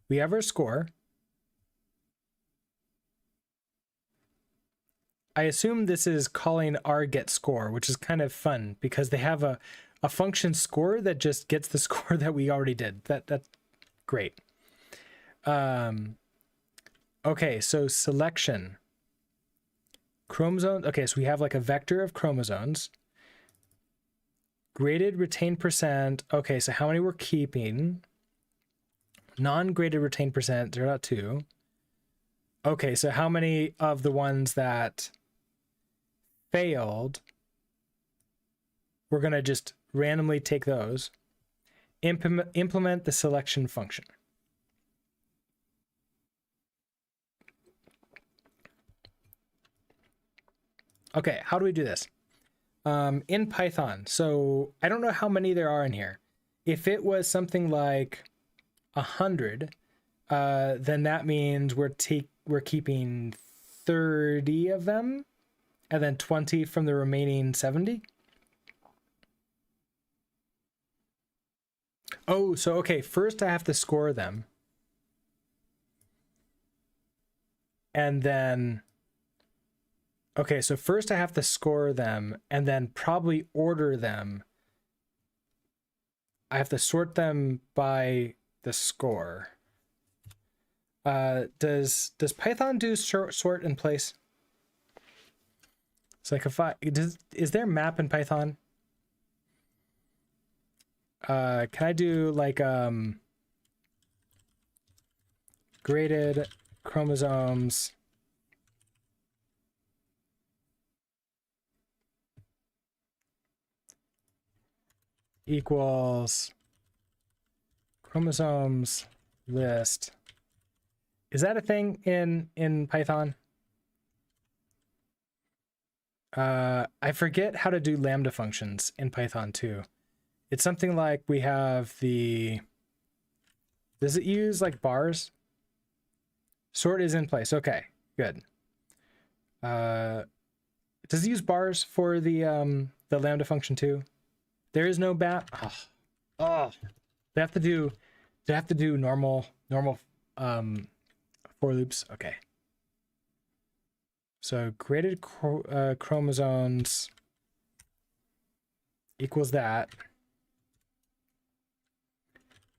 we have our score. I assume this is calling our get score, which is kind of fun because they have a function score that just gets the score that we already did. That's great. Okay, so selection. Chromosome. Okay, so we have like a vector of chromosomes. Graded retained percent. Okay, so how many we're keeping? Non-graded retained percent, 0.2. Okay, so how many of the ones that failed, we're going to just randomly take those. Implement the selection function. Okay, how do we do this? In Python, so I don't know how many there are in here. If it was something like 100, then that means we're keeping 30 of them, and then 20 from the remaining 70. Oh, so okay, first I have to score them. And then, okay, so first I have to score them and then probably order them. I have to sort them by the score. Does Python do sort in place? It's like is there map in Python? Can I do like graded chromosomes equals chromosomes list? Is that a thing in Python? I forget how to do lambda functions in Python too. It's something like we have does it use like bars? Sort is in place. Okay, good. Does it use bars for the lambda function too? There is no bat. Oh. They have to do normal for loops. Okay. So graded chromosomes equals that.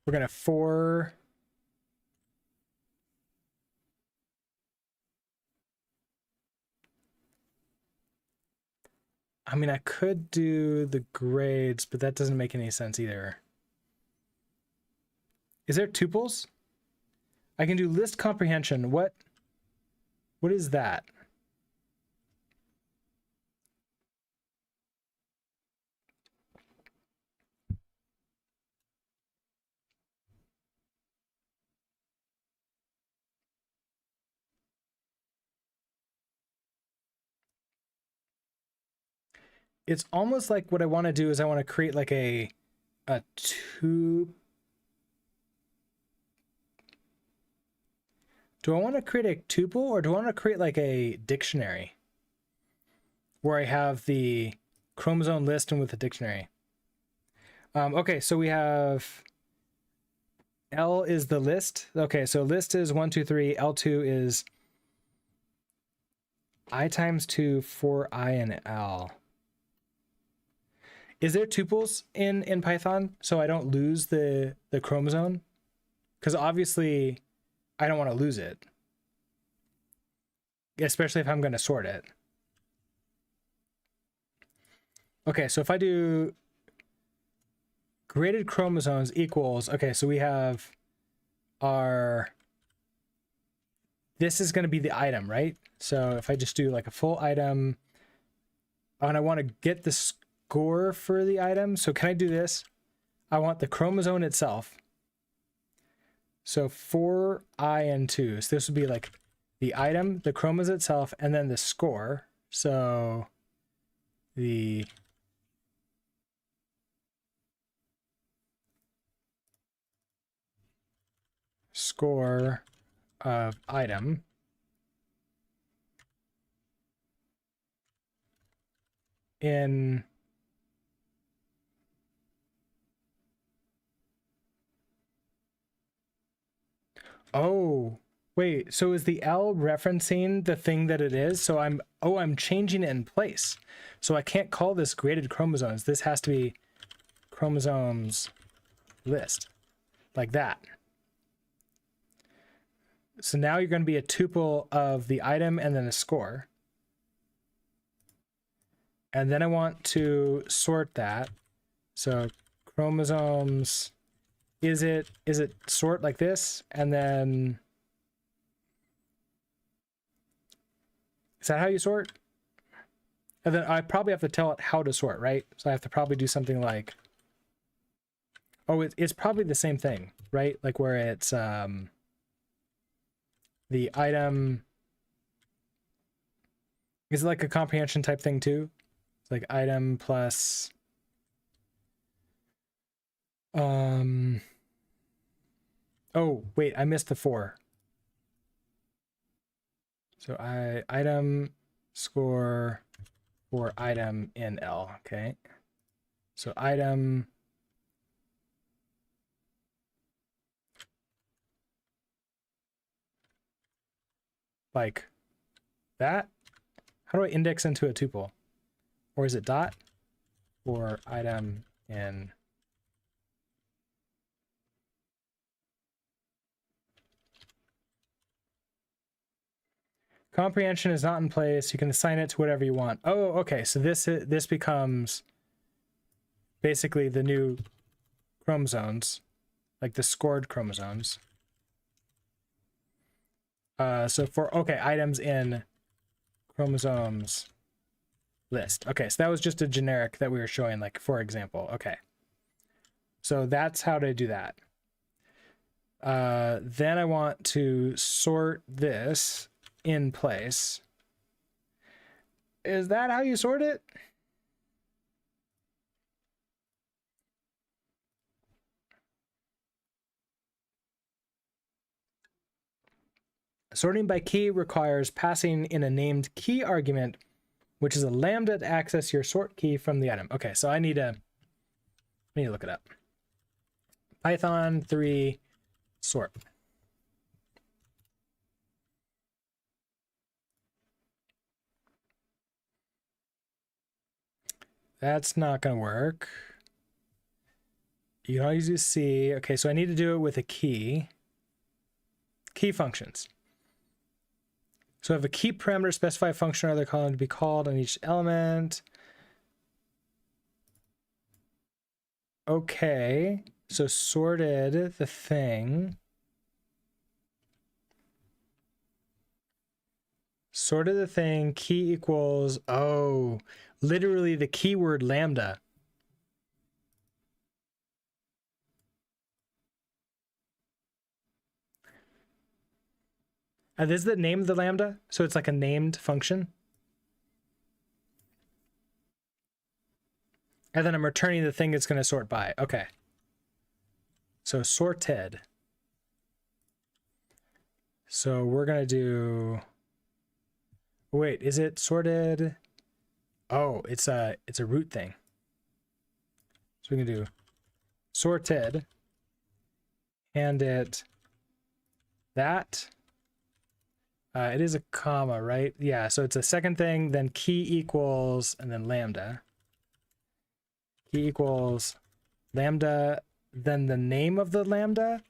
We're gonna for I mean, I could do the grades, but that doesn't make any sense either. Is there tuples? I can do list comprehension. What is that? It's almost like what I want to do is I want to create like a Do I want to create a tuple or do I want to create like a dictionary where I have the chromosome list and with the dictionary? Okay, so we have L is the list. Okay, so list is 1, 2, 3. L2 is I times 2 for I and L. Is there tuples in Python so I don't lose the chromosome? Because obviously I don't want to lose it, especially if I'm going to sort it. Okay, so if I do graded chromosomes equals, okay, so we have our, this is going to be the item, right? So if I just do like a full item, and I want to get the score for the item, so can I do this? I want the chromosome itself. So for I and 2, so this would be like the item, the chromosome itself, and then the score. So the score of item in oh wait, so is the L referencing the thing that it is? So I'm changing it in place. So I can't call this graded chromosomes. This has to be chromosomes list, like that. So now you're going to be a tuple of the item and then a score. And then I want to sort that. So chromosomes, is it sort like this? And then, is that how you sort? And then I probably have to tell it how to sort, right? So I have to probably do something like, oh, it's probably the same thing, right? Like where it's the item, is it like a comprehension type thing too? It's like item plus oh wait, I missed the 4. So item score for item in L. Okay, so item like that. How do I index into a tuple? Or is it dot or item in? Comprehension is not in place. You can assign it to whatever you want. Oh, okay. So this becomes basically the new chromosomes, like the scored chromosomes. So for, okay, items in chromosomes list. Okay, so that was just a generic that we were showing, like, for example. Okay. So that's how to do that. Then I want to sort this in place. Is that how you sort it? Sorting by key requires passing in a named key argument, which is a lambda to access your sort key from the item. Okay, so I need to look it up. Python 3 sort. That's not going to work. You can always use C. Okay, so I need to do it with a key. Key functions. So I have a key parameter, specify a function or other column to be called on each element. Okay, so sorted the thing. Sorted the thing, key equals, oh, literally the keyword lambda. This is the name of the lambda, so it's like a named function. And then I'm returning the thing it's going to sort by. Okay. So sorted. So we're gonna do, wait, is it sorted? Oh, it's a root thing. So we can do sorted, and it that. It is a comma, right? Yeah, so it's a second thing, then key equals, and then lambda. Key equals lambda, then the name of the lambda.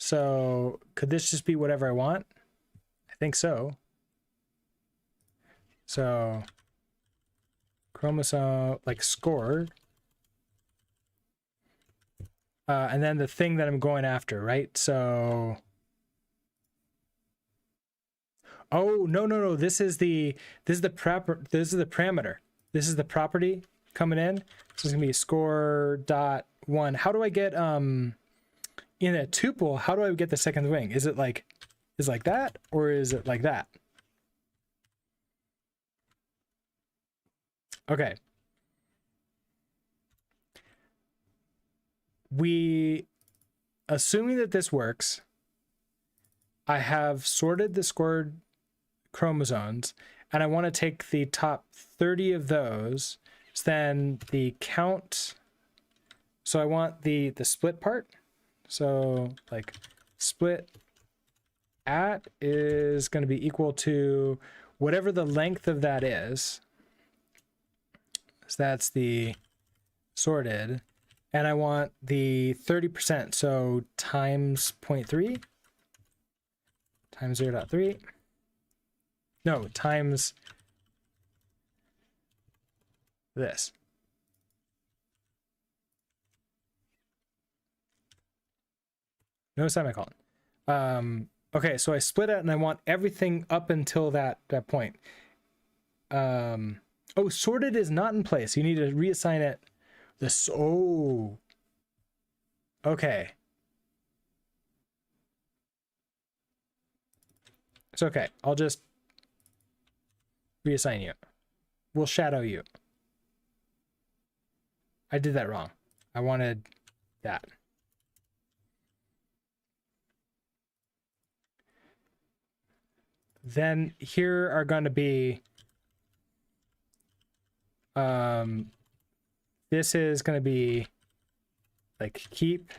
So could this just be whatever I want? I think so. So chromosome, like score. And then the thing that I'm going after, right? So, oh, no. This is the parameter. This is the property coming in. So it's gonna be score.1. How do I get in a tuple? How do I get the second wing? Is it like that, or is it like that? Okay. Assuming that this works, I have sorted the scored chromosomes, and I want to take the top 30 of those. So then the count. So I want the split part. So like split at is going to be equal to whatever the length of that is. So that's the sorted. And I want the 30%. So times 0.3 times 0.3. No, times this. No semicolon. Okay, so I split it and I want everything up until that point. Oh, sorted is not in place. You need to reassign it. Oh. Okay. It's okay. I'll just reassign you. We'll shadow you. I did that wrong. I wanted that. Then here are going to be this is going to be like keep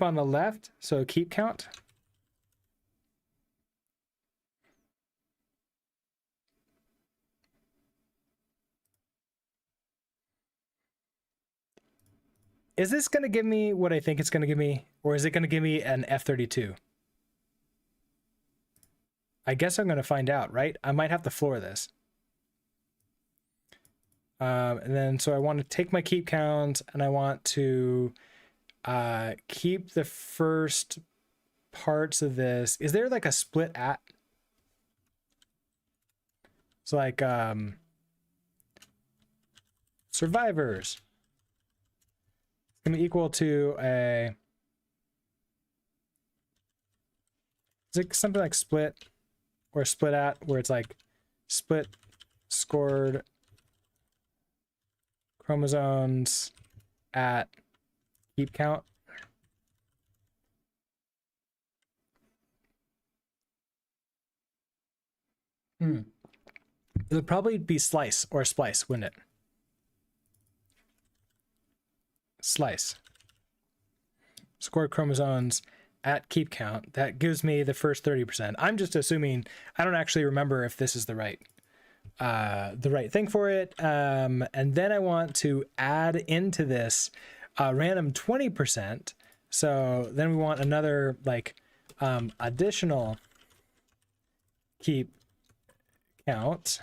on the left, so keep count. Is this going to give me what I think it's going to give me, or is it going to give me an F32? I guess I'm going to find out, right? I might have to floor this. And then, so I want to take my keep count, and I want to keep the first parts of this. Is there like a split at? It's like survivors. It's going to be equal to a... Is it something like split or split at, where it's like split scored chromosomes at keep count? It would probably be slice or splice, wouldn't it? Slice. Scored chromosomes at keep count. That gives me the first 30%. I'm just assuming, I don't actually remember if this is the right thing for it. And then I want to add into this random 20%. So then we want another like additional keep count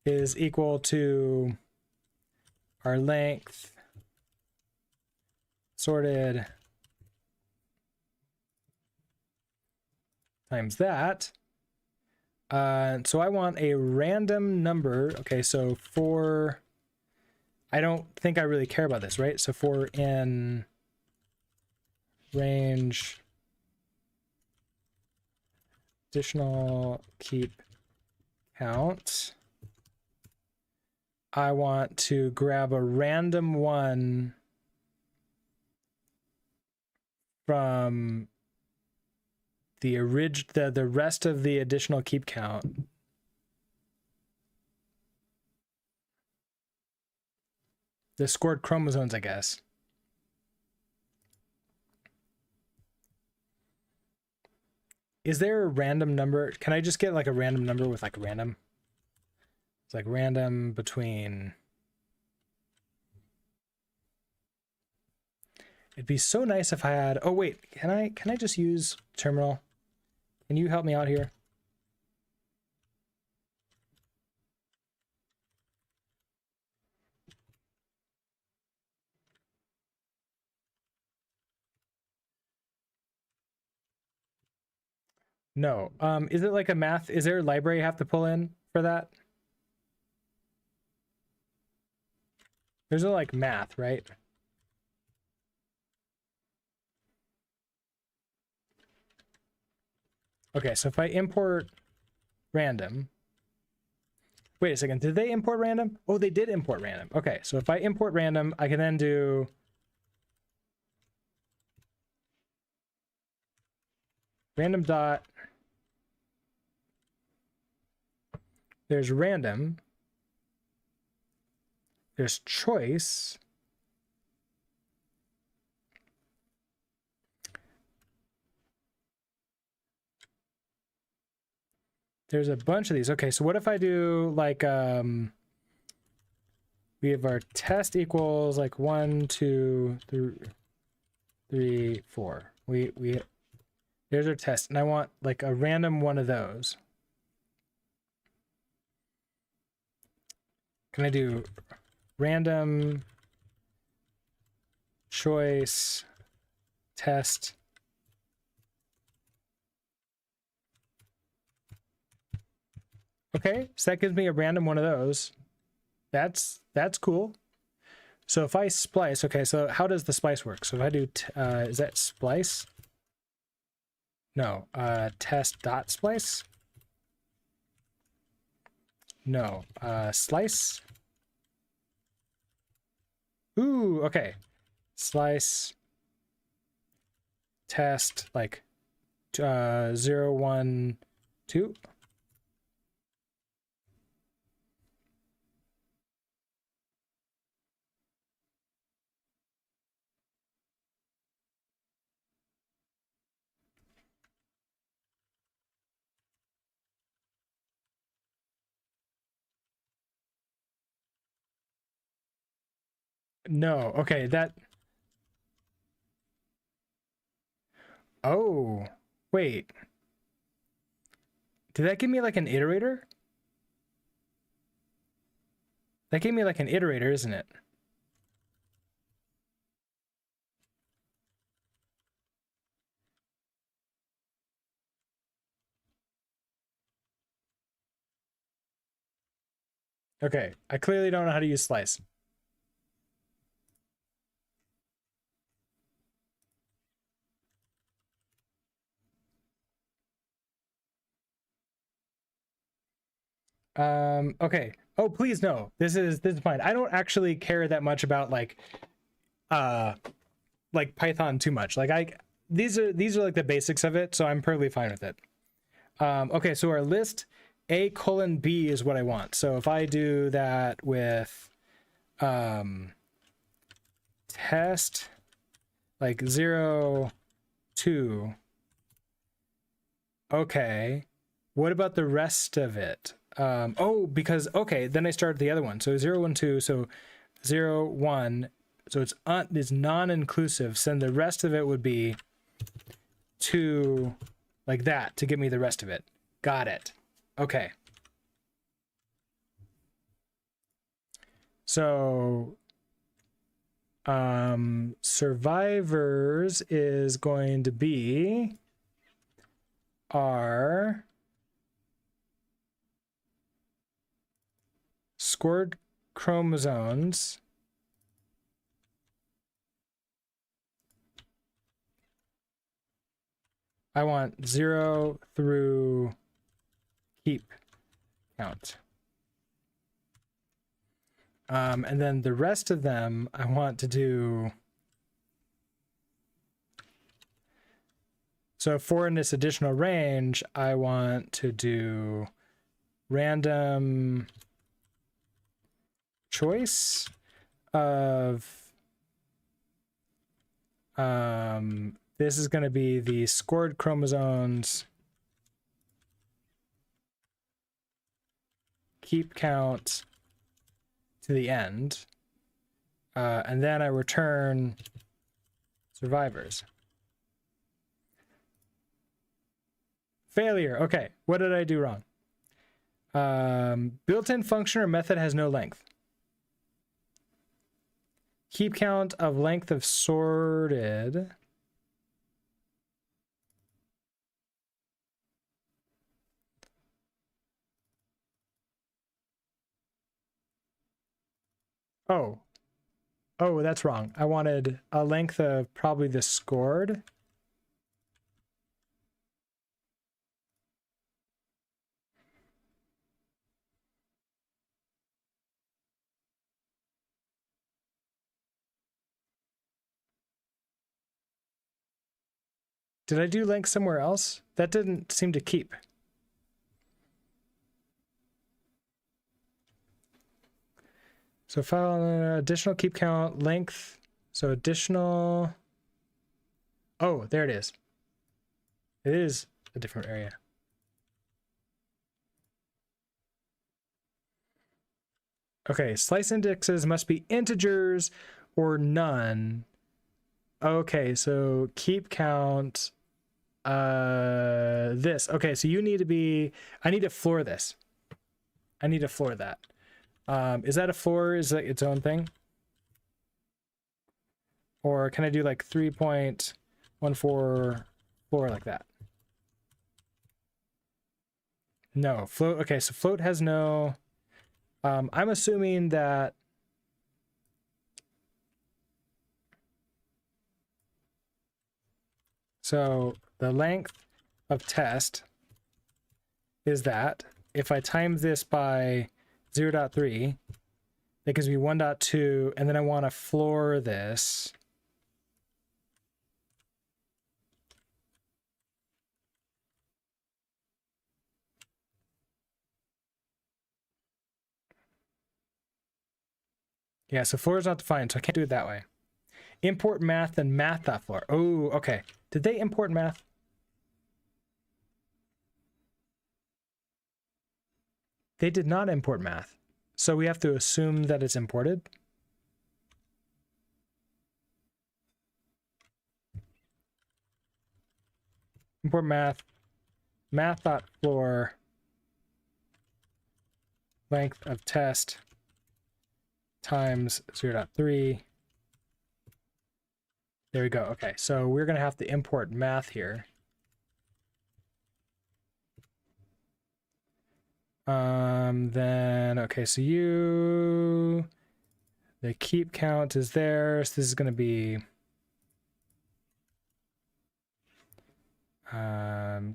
is equal to our length sorted times that. So I want a random number. Okay, so for, I don't think I really care about this, right? So for in range additional keep count, I want to grab a random one from the rest of the additional keep count. The scored chromosomes, I guess. Is there a random number? Can I just get like a random number with like random? It's like random between. It'd be so nice if I had. Oh wait, can I just use terminal? Can you help me out here? No. Is it like a math? Is there a library you have to pull in for that? There's a like math, right? Okay, so if I import random. Wait a second, did they import random? Oh, they did import random. Okay, so if I import random, I can then do random dot. There's random. There's choice. There's a bunch of these. Okay, so what if I do like we have our test equals like 1, 2, 3, 4. We there's our test, and I want like a random one of those. Can I do random choice test? Okay, so that gives me a random one of those. That's cool. So if I splice, okay, so how does the splice work? So if I do, is that splice? No, test dot splice? No, slice? Ooh, okay. Slice test like 0, 1, 2. No, okay, that. Oh, wait. Did that give me like an iterator? That gave me like an iterator, isn't it? Okay, I clearly don't know how to use slice. Okay. Oh, please no. This is fine. I don't actually care that much about like Python too much. Like these are like the basics of it, so I'm perfectly fine with it. Okay, so our list A:B is what I want. So if I do that with test like 0, 2. Okay. What about the rest of it? Oh, because okay, then I started the other one. So 0, 1, 2. So 0, 1. So it's non-inclusive. So then the rest of it would be 2, like that, to give me the rest of it. Got it. Okay. So survivors is going to be our scored chromosomes I want 0 through keep count. And then the rest of them, I want to do. So for this additional range, I want to do random choice of this is going to be the scored chromosomes keep count to the end, and then I return survivors. Failure. Okay, what did I do wrong? Built-in function or method has no length. Keep count of length of sorted. Oh, that's wrong. I wanted a length of probably the scored. Did I do length somewhere else? That didn't seem to keep. So file additional keep count length. So additional. Oh, there it is. It is a different area. Okay, slice indexes must be integers or none. Okay, so keep count this. Okay, so you need to be, I need to floor this. I need to floor that. Is that a floor? Is that its own thing? Or can I do like 3.14 floor like that? No, float. Okay, so float has no, I'm assuming that so the length of test is that if I time this by 0.3, that gives me 1.2, and then I want to floor this. Yeah, so floor is not defined, so I can't do it that way. Import math and math.floor. Oh, okay. Did they import math? They did not import math. So we have to assume that it's imported. Import math, math.floor, length of test times 0.3. There we go. Okay, so we're going to have to import math here. Then, okay, so the keep count is there. So this is going to be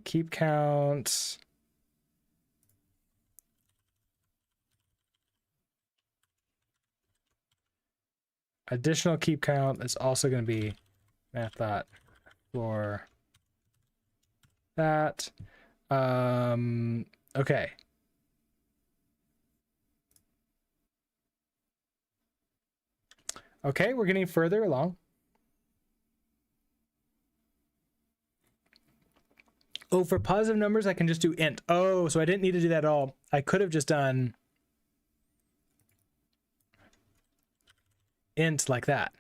keep count. Additional keep count is also going to be math dot for that. Okay. Okay, we're getting further along. Oh, for positive numbers, I can just do int. Oh, so I didn't need to do that at all. I could have just done int like that.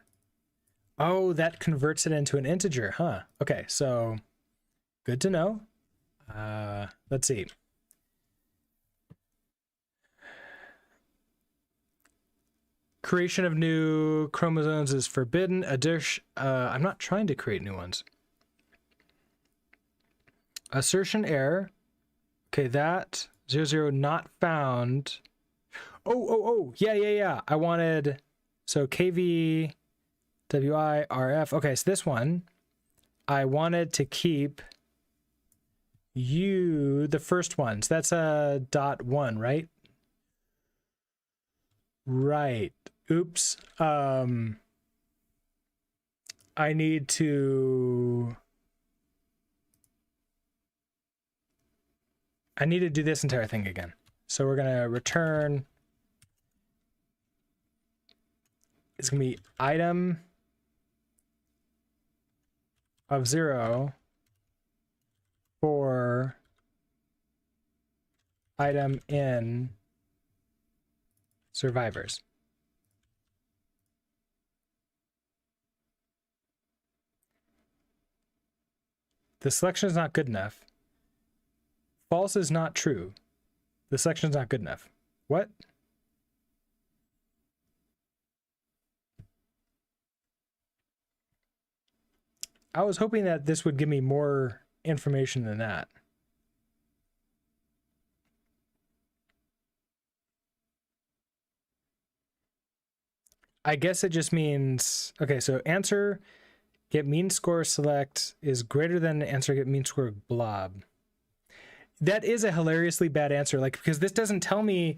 Oh, that converts it into an integer, huh? Okay, so good to know. Let's see. Creation of new chromosomes is forbidden. I'm not trying to create new ones. Assertion error. Okay, that 00 not found. Oh, yeah. I wanted, so KV, WI, RF. Okay, so this one, I wanted to keep the first one. So that's a .1, right? Right. Oops. I need to I need to do this entire thing again. So we're gonna return, it's gonna be item of 0 for item in survivors. The selection is not good enough. False is not true. The selection is not good enough. What? I was hoping that this would give me more information than that. I guess it just means, okay, so answer get mean score select is greater than answer get mean score blob. That is a hilariously bad answer, like, because this doesn't tell me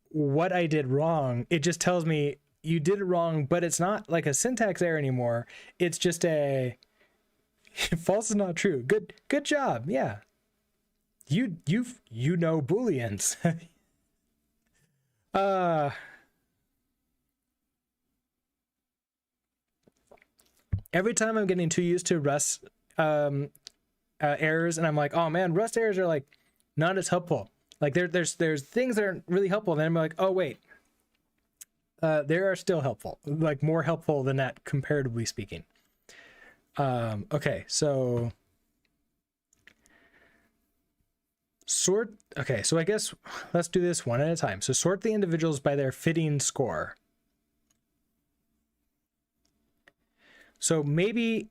what I did wrong. It just tells me you did it wrong, but it's not like a syntax error anymore. It's just a false is not true. Good job. Yeah. You know Booleans. Every time I'm getting too used to Rust errors, and I'm like, oh man, Rust errors are like not as helpful. Like there's things that are really helpful, and then I'm like, oh wait, they are still helpful, like more helpful than that comparatively speaking. Okay, so sort. Okay, so I guess let's do this one at a time. So sort the individuals by their fitting score. So maybe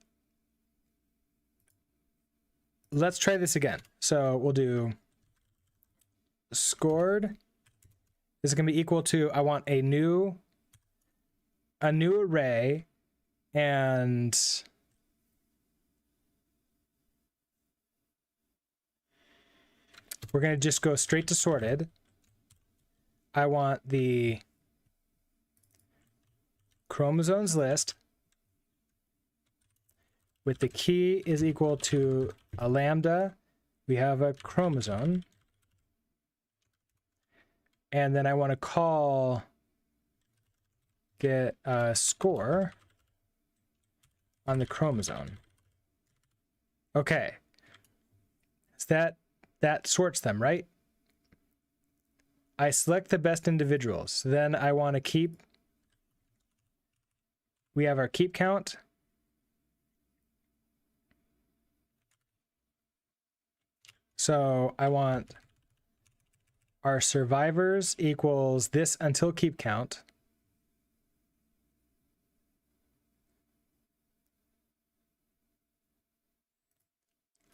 let's try this again. So we'll do scored is going to be equal to, I want a new array, and we're going to just go straight to sorted. I want the chromosomes list with the key is equal to a lambda. We have a chromosome. And then I want to call get a score on the chromosome. Okay. So that sorts them, right? I select the best individuals. Then I want to keep, we have our keep count. So I want our survivors equals this until keep count.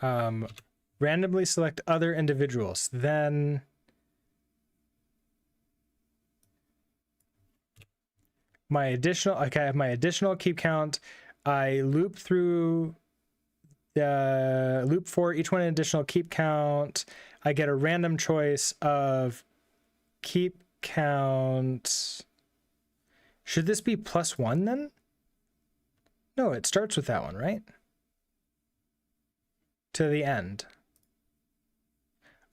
Randomly select other individuals. Then my additional, okay, I have my additional keep count. I loop through the loop for each one an additional keep count. I get a random choice of keep count. Should this be +1 then? No, it starts with that one, right? To the end.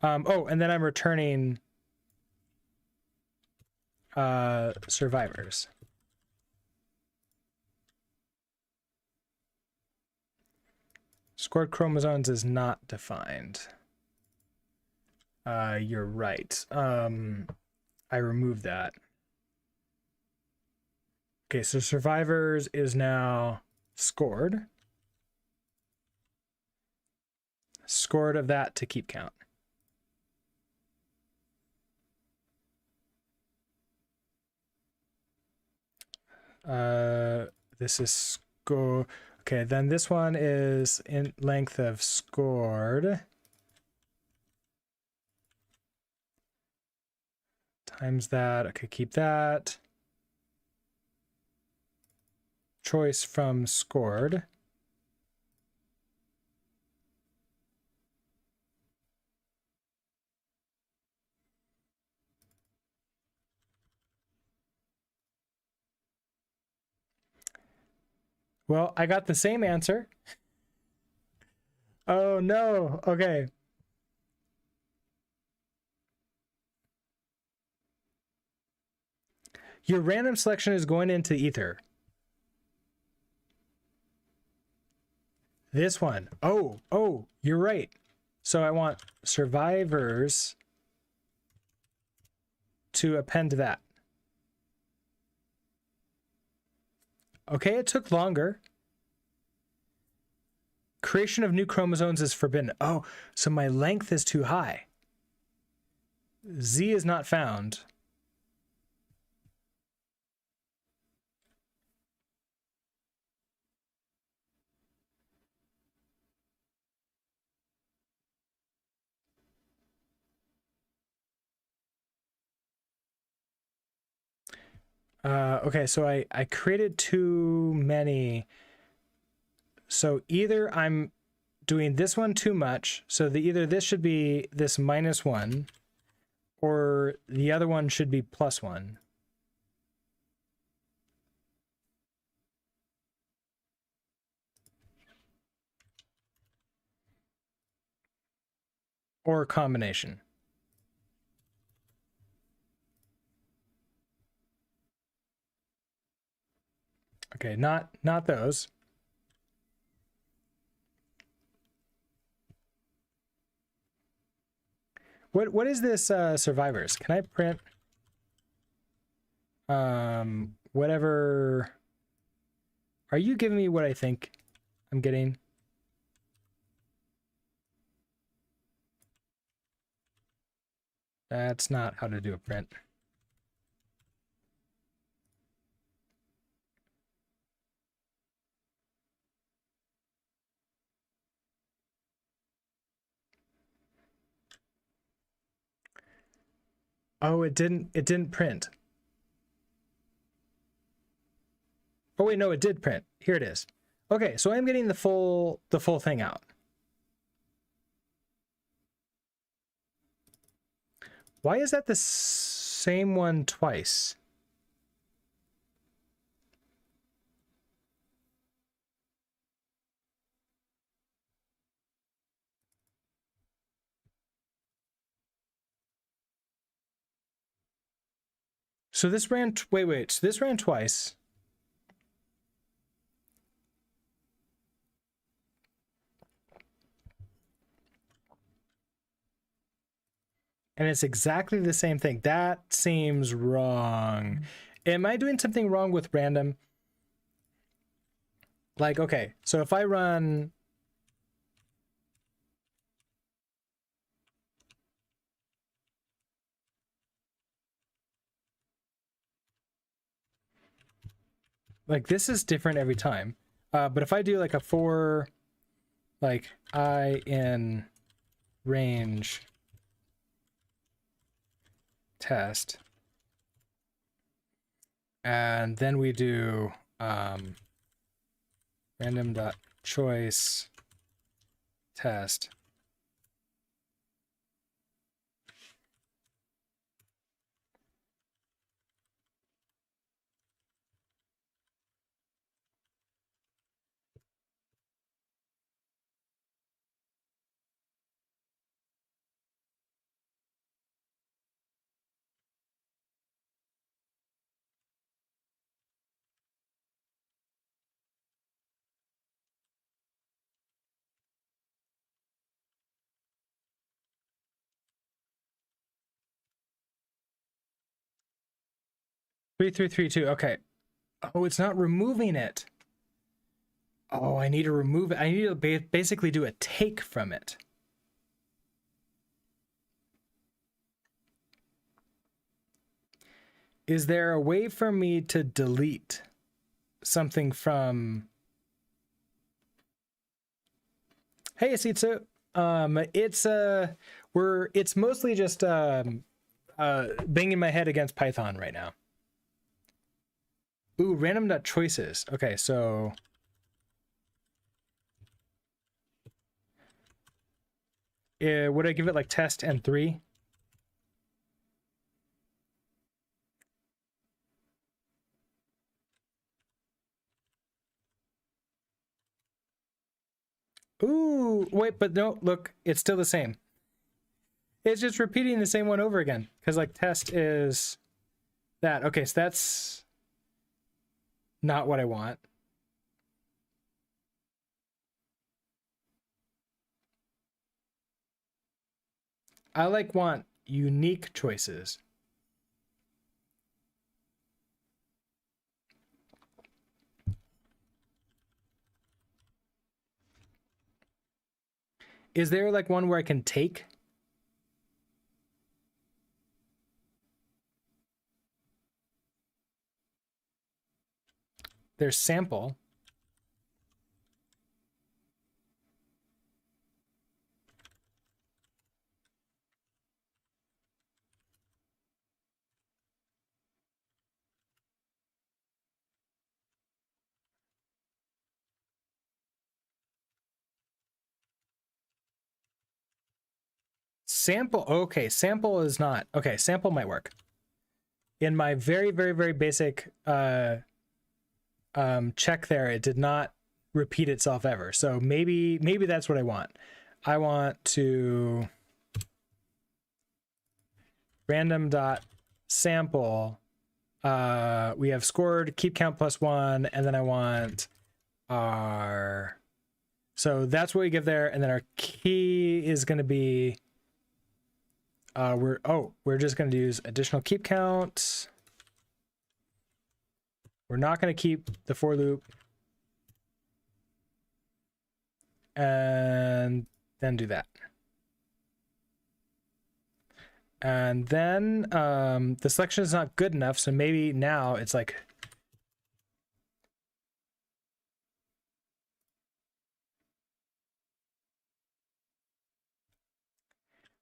Oh, and then I'm returning survivors. Scored chromosomes is not defined. You're right. I removed that. Okay, so survivors is now scored. Scored of that to keep count. This is score. Okay, then this one is in length of scored times that. Okay, keep that. Choice from scored. Well, I got the same answer. Oh no. Okay. Your random selection is going into ether. This one. Oh, you're right. So I want survivors to append to that. Okay, it took longer. Creation of new chromosomes is forbidden. Oh, so my length is too high. Z is not found. Okay, so I created too many. So either I'm doing this one too much, so either this should be this -1, or the other one should be +1. Or a combination. Okay, not those. What is this survivors? Can I print whatever? Are you giving me what I think I'm getting? That's not how to do a print. Oh, it didn't print. Oh wait, no, it did print. Here it is. Okay, so I'm getting the full thing out. Why is that the same one twice? So this ran, wait, so this ran twice. And it's exactly the same thing. That seems wrong. Am I doing something wrong with random? Like, okay, so if I run... Like, this is different every time. But if I do like a for, like, I in range test, and then we do random.choice test. Three, 2. Okay. Oh, it's not removing it. Oh, I need to remove it. I need to basically do a take from it. Is there a way for me to delete something from... Hey, Asitsu. It's mostly just banging my head against Python right now. Ooh, random.choices. Okay, so would I give it like test and 3? Ooh, wait, but no, look, it's still the same. It's just repeating the same one over again, because like test is That, okay, so that's not what I want. I want unique choices. Is there like one where I can take? There's sample. Sample, okay, sample is not. Okay, sample might work. In my very, very, very basic check there, it did not repeat itself ever. So maybe that's what I want. I want to random dot sample. We have scored keep count +1, and then I want our, so that's what we give there, and then our key is going to be we're just going to use additional keep count. We're not going to keep the for loop, and then do that. And then the selection is not good enough, so maybe now it's like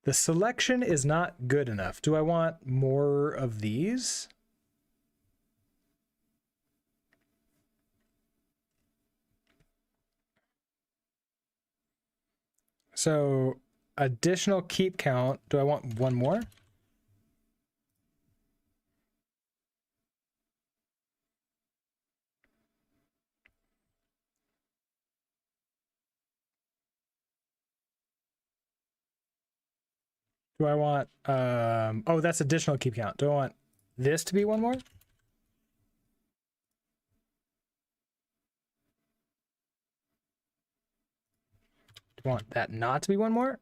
the selection is not good enough. Do I want more of these? So additional keep count. Do I want one more? Do I want, oh, that's additional keep count. Do I want this to be one more? Do I want that not to be one more?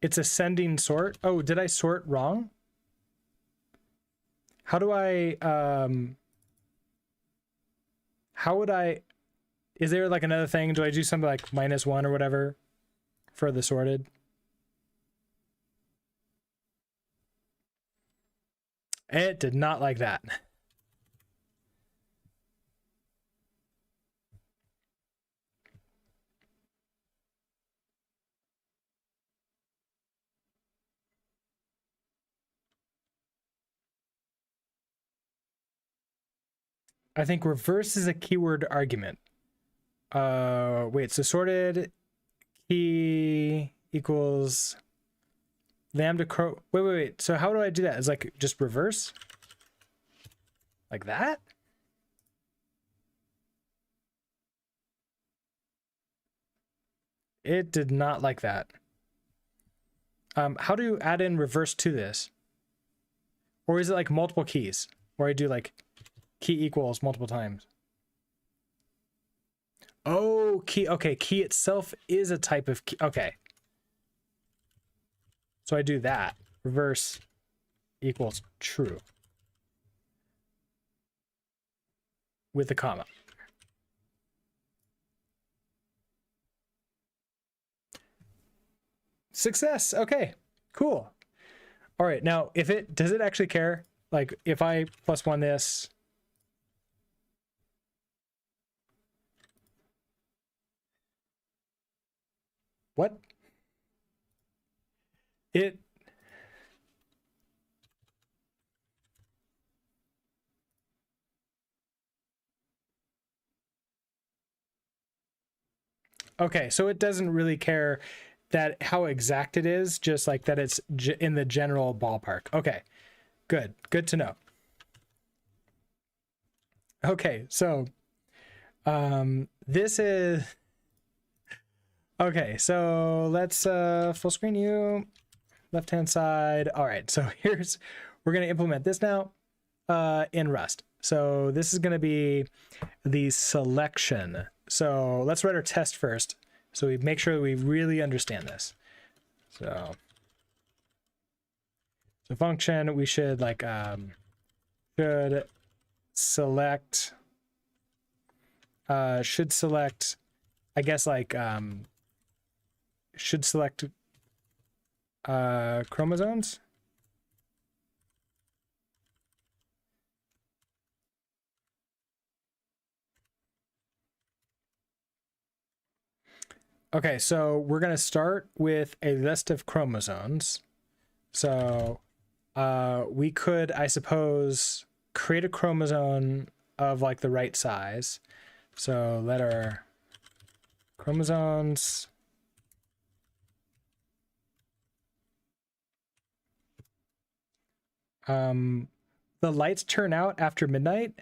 It's ascending sort. Oh, did I sort wrong? How do I, how would I, is there like another thing? Do I do something like -1 or whatever for the sorted? It did not like that. I think reverse is a keyword argument. Wait, so sorted key equals lambda crow. Wait. So how do I do that? It's like just reverse? Like that? It did not like that. How do you add in reverse to this? Or is it like multiple keys? Where I do like key equals multiple times? Oh, key. Okay, key itself is a type of key. Okay. So I do that. Reverse equals true. With the comma. Success. Okay, cool. All right, now if it, does it actually care? Like if I +1 this, what? It, okay, so it doesn't really care that how exact it is, just like that it's in the general ballpark. Okay, good to know. Okay, so this is, Okay, so let's full screen you, left hand side. All right, so we're gonna implement this now in Rust. So this is gonna be the selection. So let's write our test first, so we make sure that we really understand this. So function, we should like should select I guess like should select chromosomes. Okay, so we're going to start with a list of chromosomes. So we could, I suppose, create a chromosome of like the right size. So let our chromosomes the lights turn out after midnight.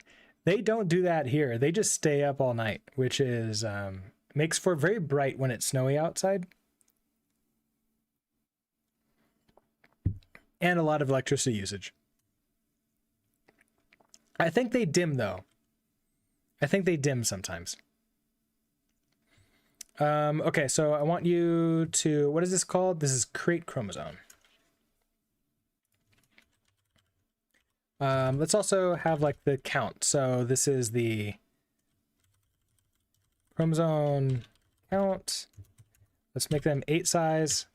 They don't do that here. They just stay up all night, which is makes for very bright when it's snowy outside. And a lot of electricity usage. I think they dim though. I think they dim sometimes. Okay, so I want you to, what is this called? This is create chromosome. Let's also have like the count. So this is the chromosome count. Let's make them 8 size.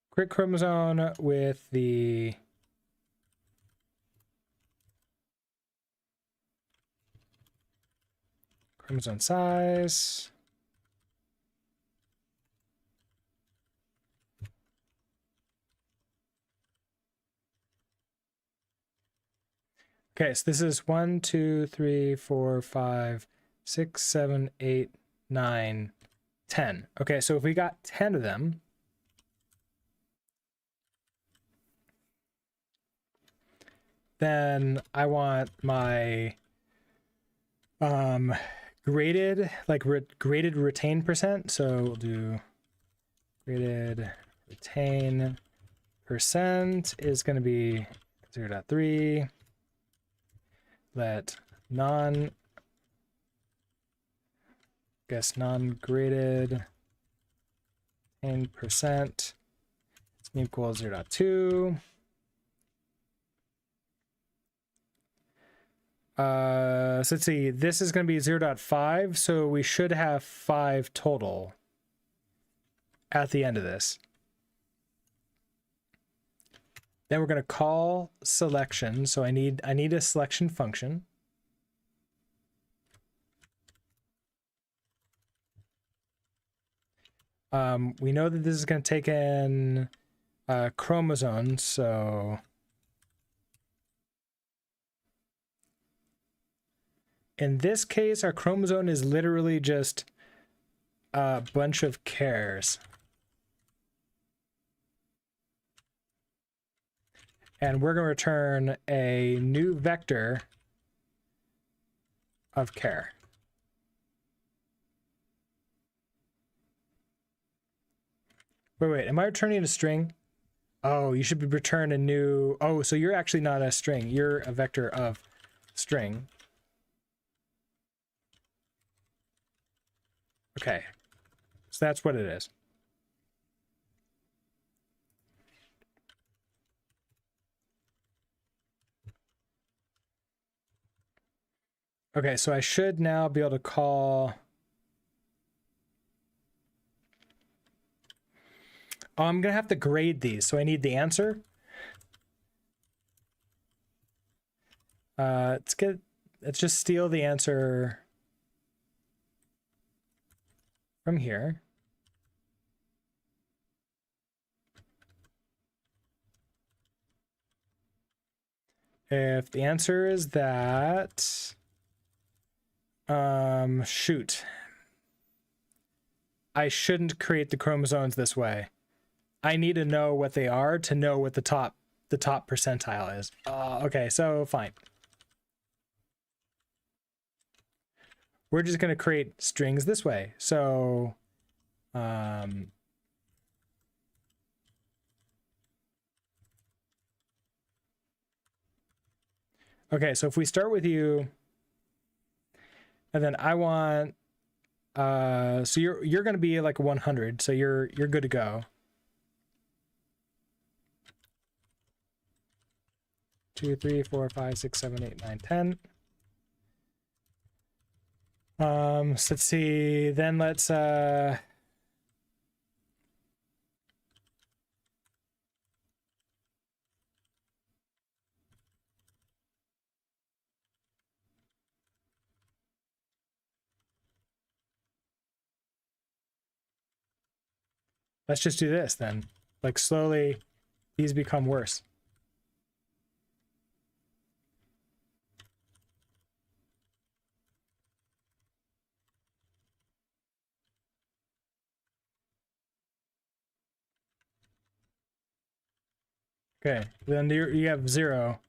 Create chromosome with the chromosome size. Okay, so this is 1, 2, 3, 4, 5, 6, 7, 8, 9, 10. Okay, so if we got 10 of them, then I want my graded, like graded retain percent. So we'll do graded retain percent is going to be 0.3. Let non-graded retain percent is equal 0.2. So let's see, this is going to be 0.5, so we should have 5 total at the end of this. Then we're going to call selection. So I need a selection function. We know that this is going to take in chromosomes, so in this case, our chromosome is literally just a bunch of chars. And we're going to return a new vector of char. Wait, am I returning a string? Oh, you should return a new... Oh, so you're actually not a string. You're a vector of string. Okay, so that's what it is. Okay, so I should now be able to call... Oh, I'm going to have to grade these, so I need the answer. Let's just steal the answer from here. If the answer is that, shoot, I shouldn't create the chromosomes this way. I need to know what they are to know what the top percentile is. Okay, so fine. we're just going to create strings this way. So okay, so if we start with you, and then I want so you're going to be like 100, so you're good to go. 2, 3, 4, 5, 6, 7, 8, 9, 10. So let's see. Then let's just do this then. Like slowly these become worse. Okay, then you have 0.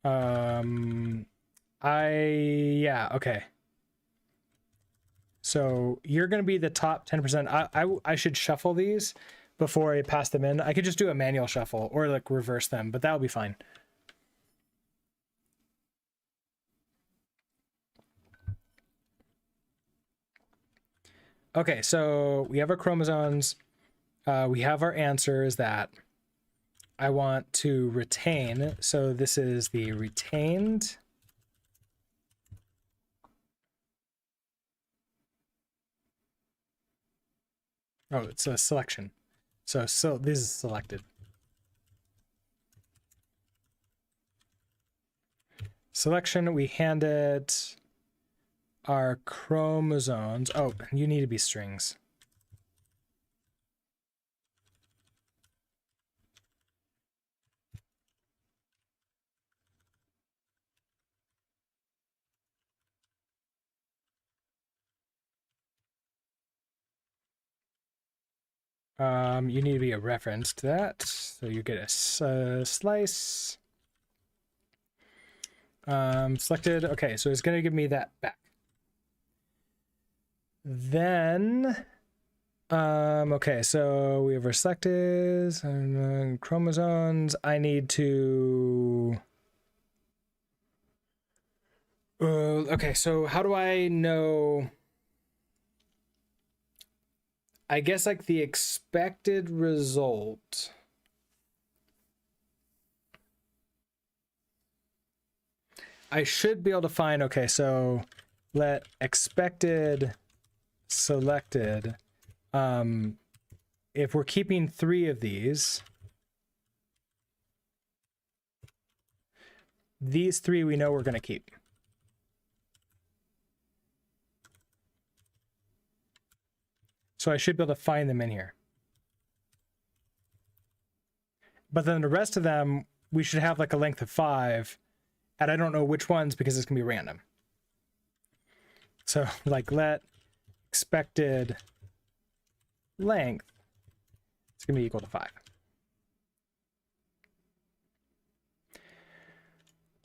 Yeah, okay. So you're going to be the top 10%. I should shuffle these before I pass them in. I could just do a manual shuffle or like reverse them, but that'll be fine. Okay, so we have our chromosomes. We have our answers that I want to retain. So this is the retained. Oh, it's a selection. So this is selected. Selection, we hand it our chromosomes. Oh, you need to be strings. You need to be a reference to that. So you get a slice. Selected. Okay, so it's going to give me that back. Then, okay, so we have our selected and chromosomes. I need to. Okay, so how do I know? I guess like the expected result. I should be able to find, okay, so let expected selected, if we're keeping 3 of these 3 we know we're going to keep. So I should be able to find them in here. But then the rest of them, we should have like a length of 5, and I don't know which ones because it's going to be random. So like let expected length, it's going to be equal to 5.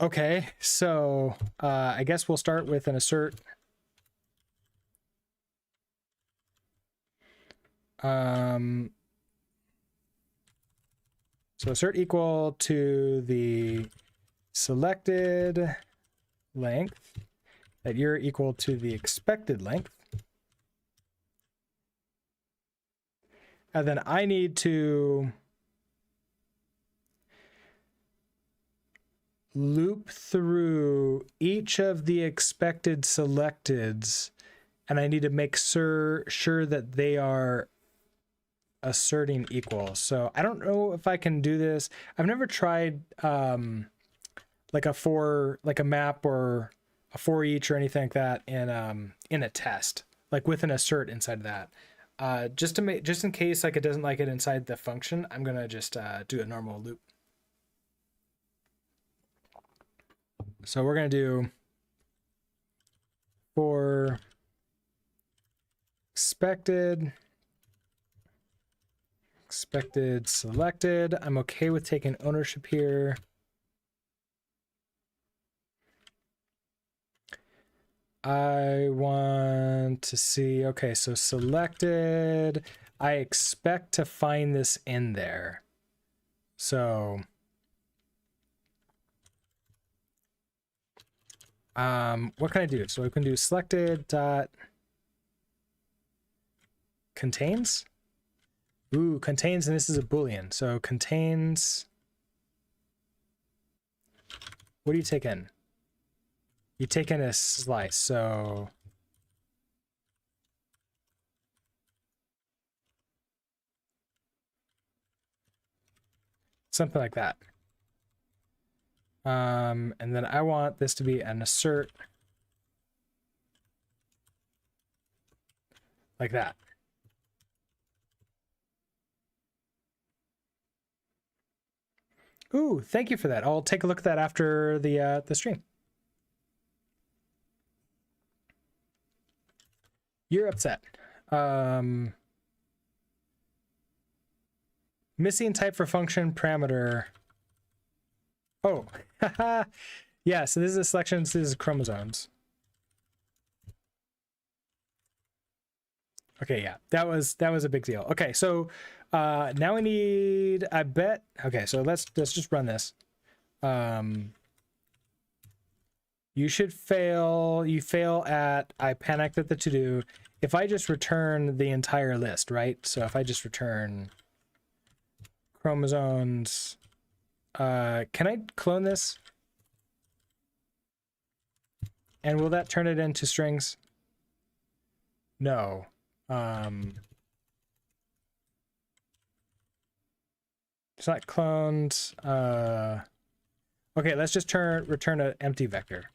Okay, so I guess we'll start with an assert. So assert equal to the selected length, that you're equal to the expected length. And then I need to loop through each of the expected selecteds, and I need to make sure that they are asserting equal. So I don't know if I can do this. I've never tried like a map or a for each or anything like that in a test, like with an assert inside of that. Just in case like it doesn't like it inside the function, I'm gonna just do a normal loop. So we're gonna do for expected selected. I'm okay with taking ownership here. I want to see, okay, so selected. I expect to find this in there. So, what can I do? So I can do selected dot contains. Ooh, contains, and this is a Boolean. So contains. What do you take in? You take in a slice, so something like that. And then I want this to be an assert like that. Ooh, thank you for that. I'll take a look at that after the stream. You're upset. Missing type for function parameter. Oh, yeah. So this is a selection. This is chromosomes. Okay, yeah, that was a big deal. Okay, so now we need, I bet. Okay, so let's just run this. You should fail. You fail at I panicked at the to do. If I just return the entire list, right? So if I just return chromosomes, can I clone this? And will that turn it into strings? No. It's not cloned. Okay, let's just return an empty vector.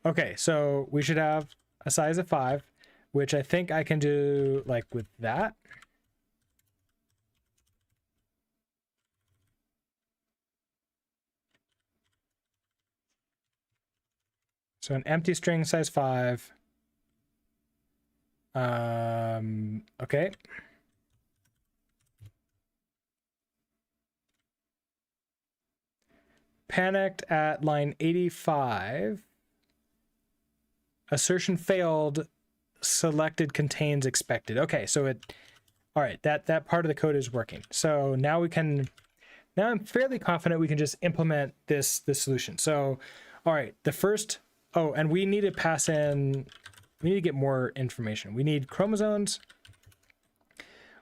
Okay, so we should have a size of 5, which I think I can do like with that. So an empty string size 5. Okay. Panicked at line 85. Assertion failed. Selected contains expected. Okay, so all right, that part of the code is working. So now I'm fairly confident we can just implement this solution. So, all right, the first, oh, and we need to pass in, we need to get more information. We need chromosomes.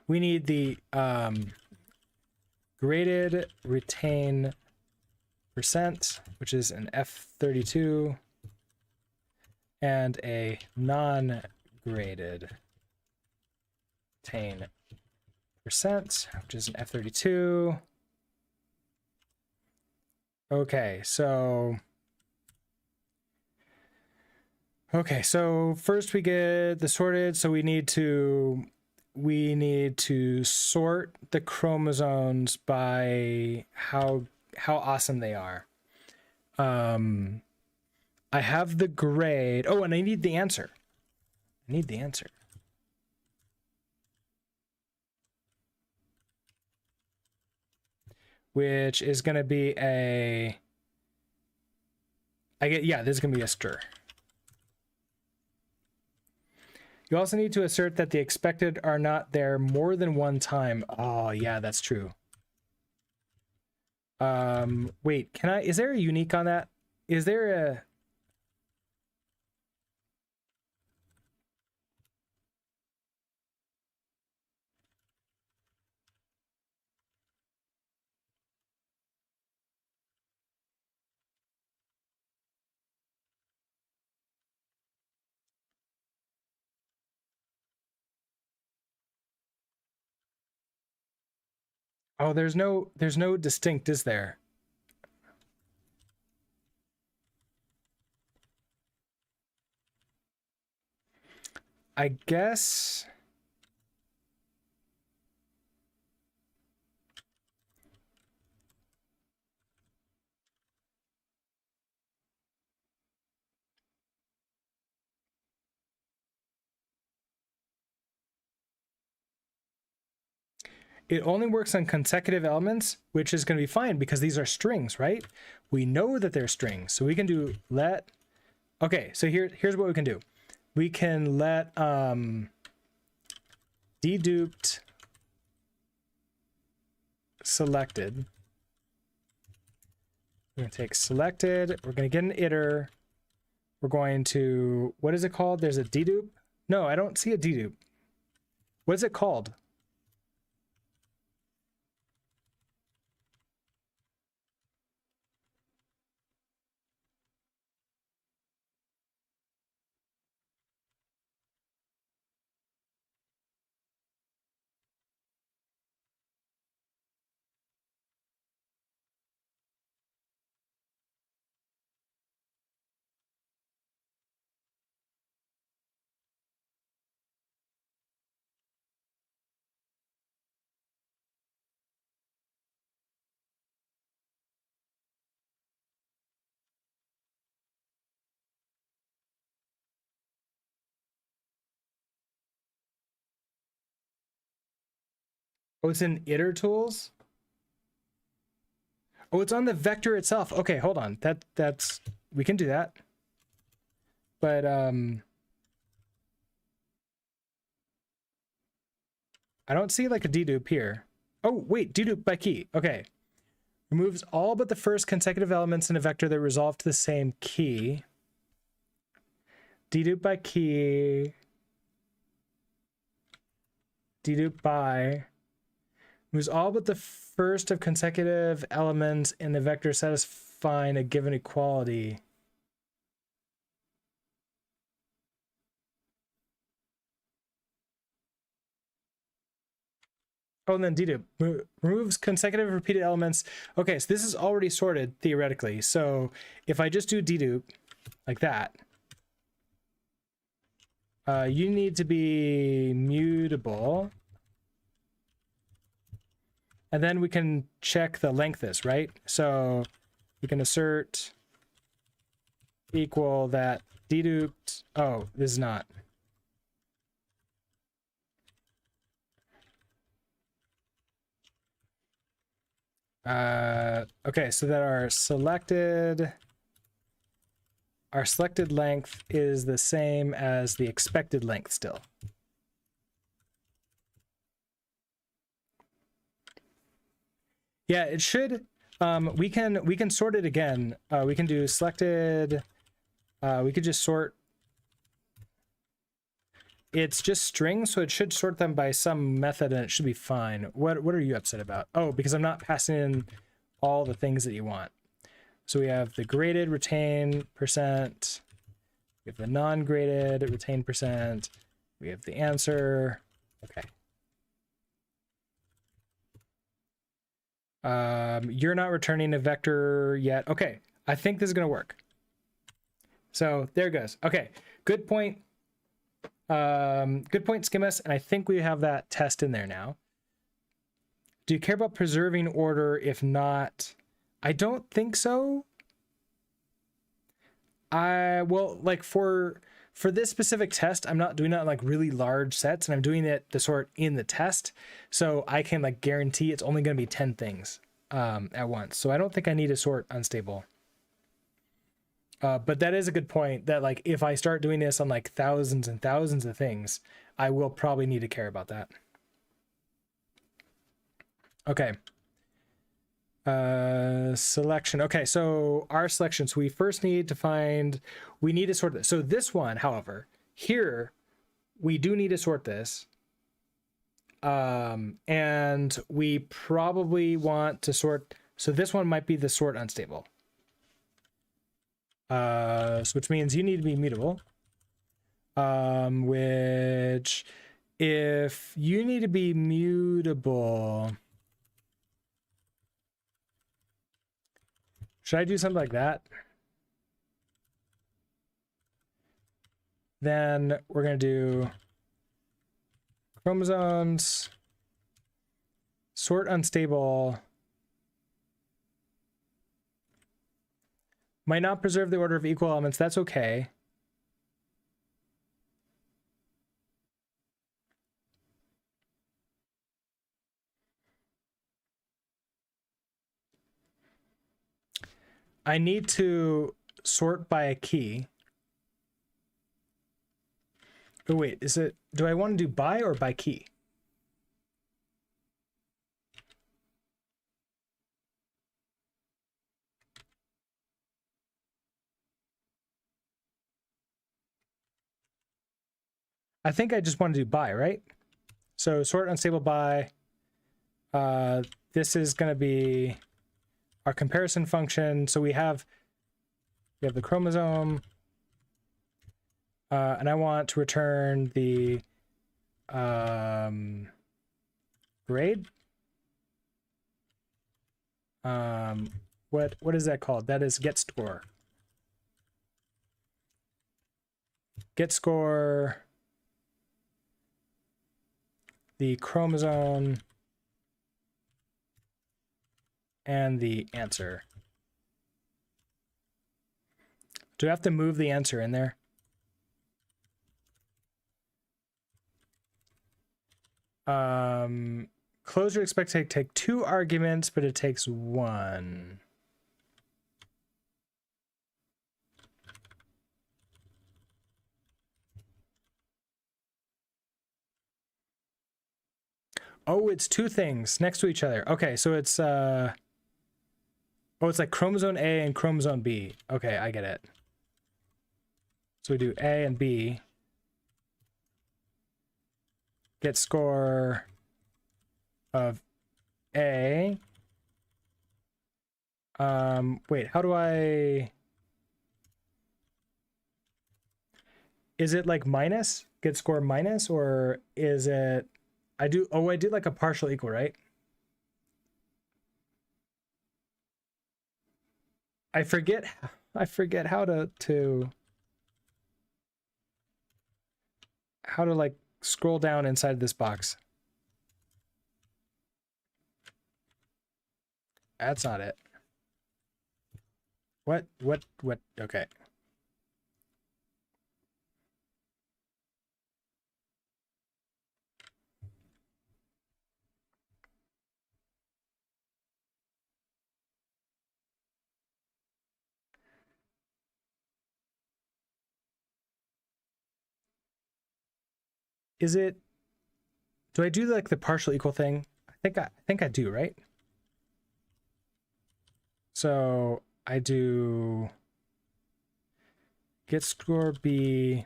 We need the graded retain percent, which is an F32, and a non-graded retain percent, which is an F32. Okay, so first we get the sorted, so we need to sort the chromosomes by how awesome they are. I have the grade. Oh, and I need the answer. Which is going to be this is going to be a str. You also need to assert that the expected are not there more than one time. Oh, yeah, that's true. Wait, is there a unique on that? Is there a... Oh, there's no distinct, is there? I guess... it only works on consecutive elements, which is going to be fine because these are strings, right? We know that they're strings, so we can do let. Okay, so here's what we can do. We can let deduped selected. We're going to take selected. We're going to get an iter. We're going to, what is it called? There's a dedupe. No, I don't see a dedupe. What is it called? Oh, it's in iter tools. Oh, it's on the vector itself. Okay, hold on. That's we can do that. But I don't see like a dedupe here. Oh, wait, dedupe by key. Okay. Removes all but the first consecutive elements in a vector that resolve to the same key. Dedupe by key. Dedupe by. Removes all but the first of consecutive elements in the vector satisfying a given equality. Oh, and then dedupe removes consecutive repeated elements. Okay, so this is already sorted theoretically. So if I just do dedupe like that, you need to be mutable. And then we can check the length, right? So we can assert equal that deduped. Oh, this is not. Okay, so that our selected length is the same as the expected length still. Yeah, it should. We can sort it again. We can do selected. We could just sort. It's just strings, so it should sort them by some method and it should be fine. What are you upset about? Oh, because I'm not passing in all the things that you want. So we have the graded retain percent. We have the non-graded retain percent. We have the answer. Okay. You're not returning a vector yet. Okay, I think this is going to work. So there it goes. Okay, good point. Good point, Skimmus, and I think we have that test in there now. Do you care about preserving order? If not, I don't think so. Well, like for this specific test, I'm not doing that in like really large sets, and I'm doing it the sort in the test, so I can like guarantee it's only going to be 10 things at once. So I don't think I need to sort unstable. But that is a good point that like if I start doing this on like thousands and thousands of things, I will probably need to care about that. Okay. Selection. Okay, so our selection. So we first need to find, we need to sort this. So this one, however, here, we do need to sort this. And we probably want to sort, so this one might be the sort unstable. So which means you need to be mutable. Which if you need to be mutable, should I do something like that? Then we're going to do chromosomes, sort unstable. Might not preserve the order of equal elements. That's okay. I need to sort by a key. Oh wait, is it, do I want to do by or by key? I think I just want to do by, right? So sort unstable by. This is going to be our comparison function. So we have the chromosome, and I want to return the grade. What is that called? That is get score. Get score, the chromosome, and the answer. Do I have to move the answer in there? Closure expects to take 2 arguments, but it takes 1. Oh, it's 2 things next to each other. Okay, so it's oh, it's like chromosome A and chromosome B. Okay, I get it. So we do A and B. Get score of A. Wait, how do I... Is it like minus? Get score minus? Or is it... I did like a partial equal, right? I forget how to like scroll down inside this box. That's not it. What? Okay. Is it, do I do like the partial equal thing? I think I do, right? So I do get score B.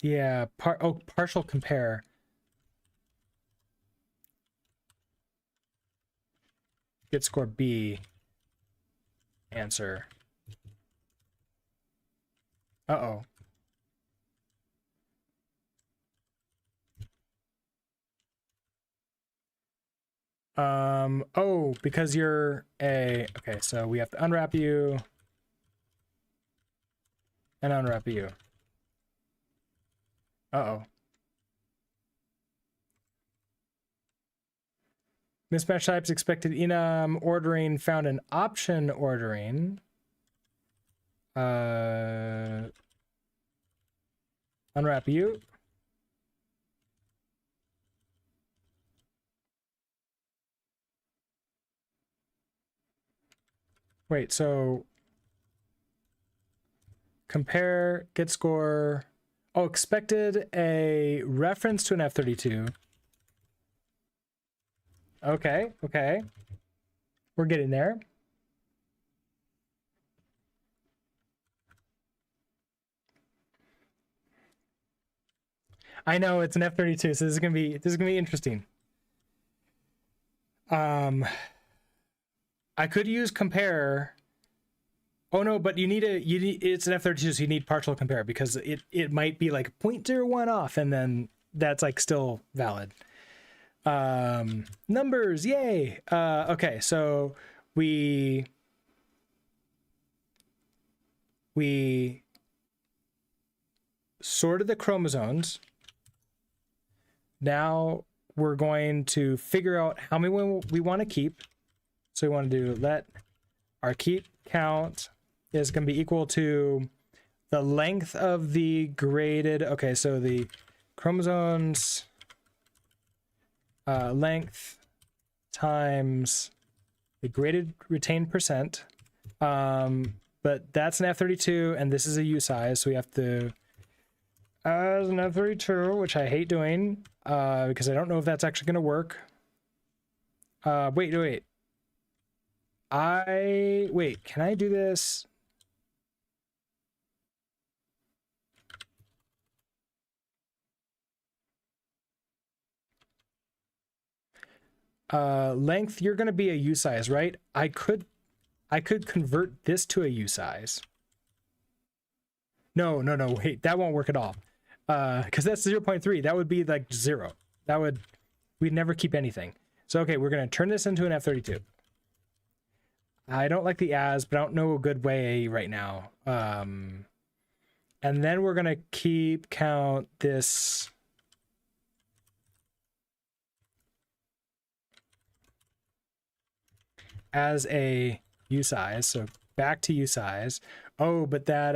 Yeah, partial compare. Get score B. Answer. Uh-oh. Oh, because you're a... Okay, so we have to unwrap you. And unwrap you. Uh-oh. Mismatch types expected enum ordering found in option ordering. Unwrap you. Wait, so compare, get score. Oh, expected a reference to an F32. Okay, okay. We're getting there. I know it's an F32, so this is gonna be interesting. I could use compare. Oh no, but it's an F32, so you need partial compare because it might be like 0.01 off, and then that's like still valid. Numbers, yay. Okay, so we sorted the chromosomes. Now we're going to figure out how many we want to keep. So we want to do let our keep count is going to be equal to the length of the graded. Okay, so the chromosomes length times the graded retained percent. But that's an F32 and this is a U size, so we have to as an F32, which I hate doing because I don't know if that's actually going to work. Wait. Wait, can I do this? Length, you're going to be a U size, right? I could convert this to a U size. No, wait, that won't work at all. Because that's 0.3. That would be like 0. We'd never keep anything. So, okay, we're going to turn this into an F32. I don't like the as, but I don't know a good way right now. And then we're going to keep count this. As a U size, so back to U size. Oh, but that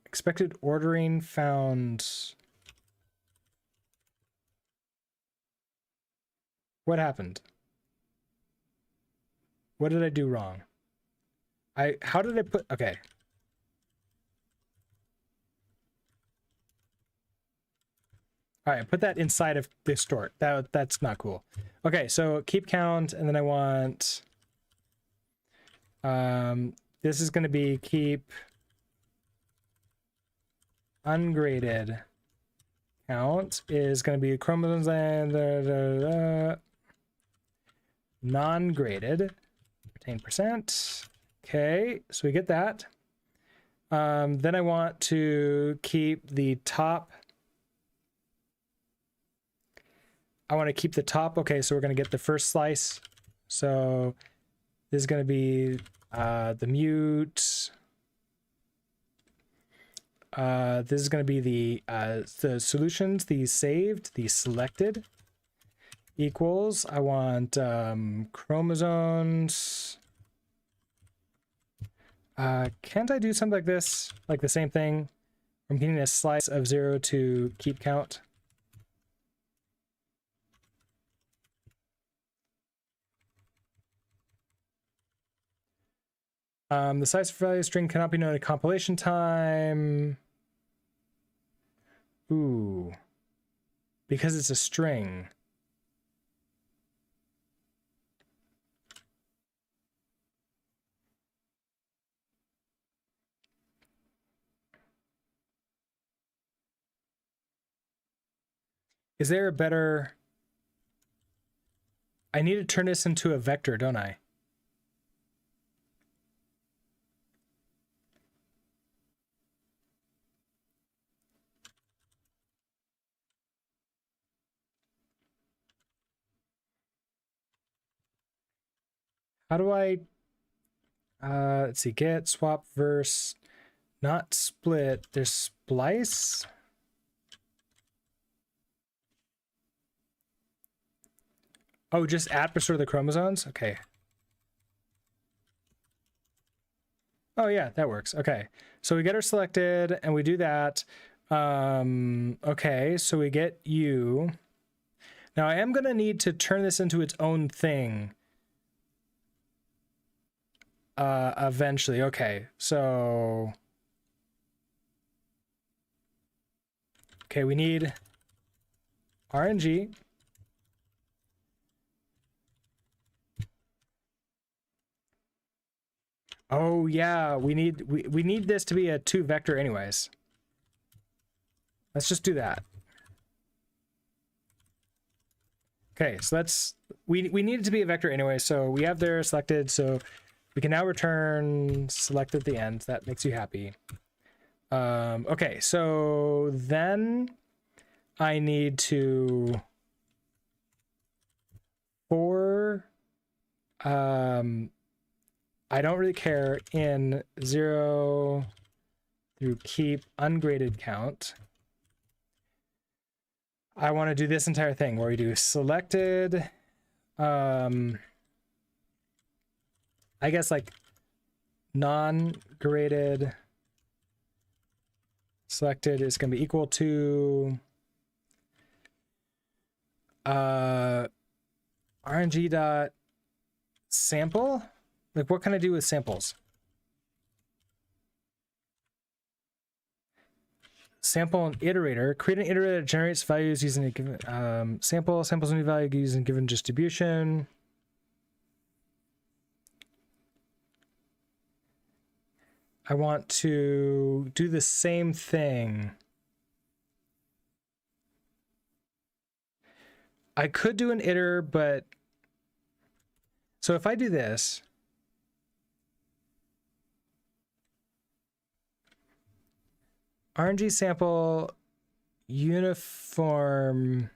expected ordering found. What happened? What did I do wrong? How did I put, okay. All right, put that inside of distort. That's not cool. Okay, so keep count, and then I want this is going to be keep ungraded count is going to be chromosomes and non-graded retain percent. Okay, so we get that. Then I want to keep the top. I want to keep the top. Okay, so we're going to get the first slice. So this is going to be the mute. This is going to be the solutions, the saved, the selected equals. I want chromosomes. Can't I do something like this? Like the same thing? I'm getting a slice of 0 to keep count. The size of value string cannot be known at compilation time. Ooh. Because it's a string. Is there a better... I need to turn this into a vector, don't I? How do I, let's see, get, swap, verse, not split, there's splice. Oh, just at restore the chromosomes? Okay. Oh yeah, that works. Okay. So we get her selected and we do that. Okay, so we get U. Now I am gonna need to turn this into its own thing. Eventually. Okay, so okay, we need RNG. Oh yeah, we need this to be a 2 vector anyways. Let's just do that. Okay, so that's we need it to be a vector anyway, so we have there selected, so we can now return select at the end. That makes you happy. Okay, so then I need to I don't really care in 0 through keep ungraded count. I want to do this entire thing where we do selected, I guess like non-graded selected is going to be equal to RNG dot sample. Like, what can I do with samples? Sample an iterator. Create an iterator that generates values using a given sample. Samples a new value using given distribution. I want to do the same thing. I could do an iter, but so if I do this, RNG sample uniform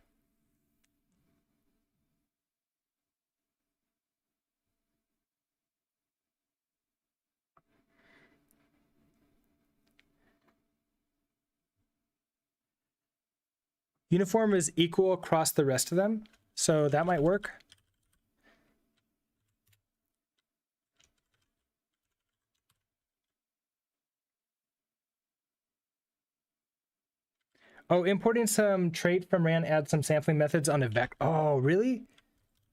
uniform is equal across the rest of them, so that might work. Oh, importing some trait from RAN adds some sampling methods on a vec. Oh, really?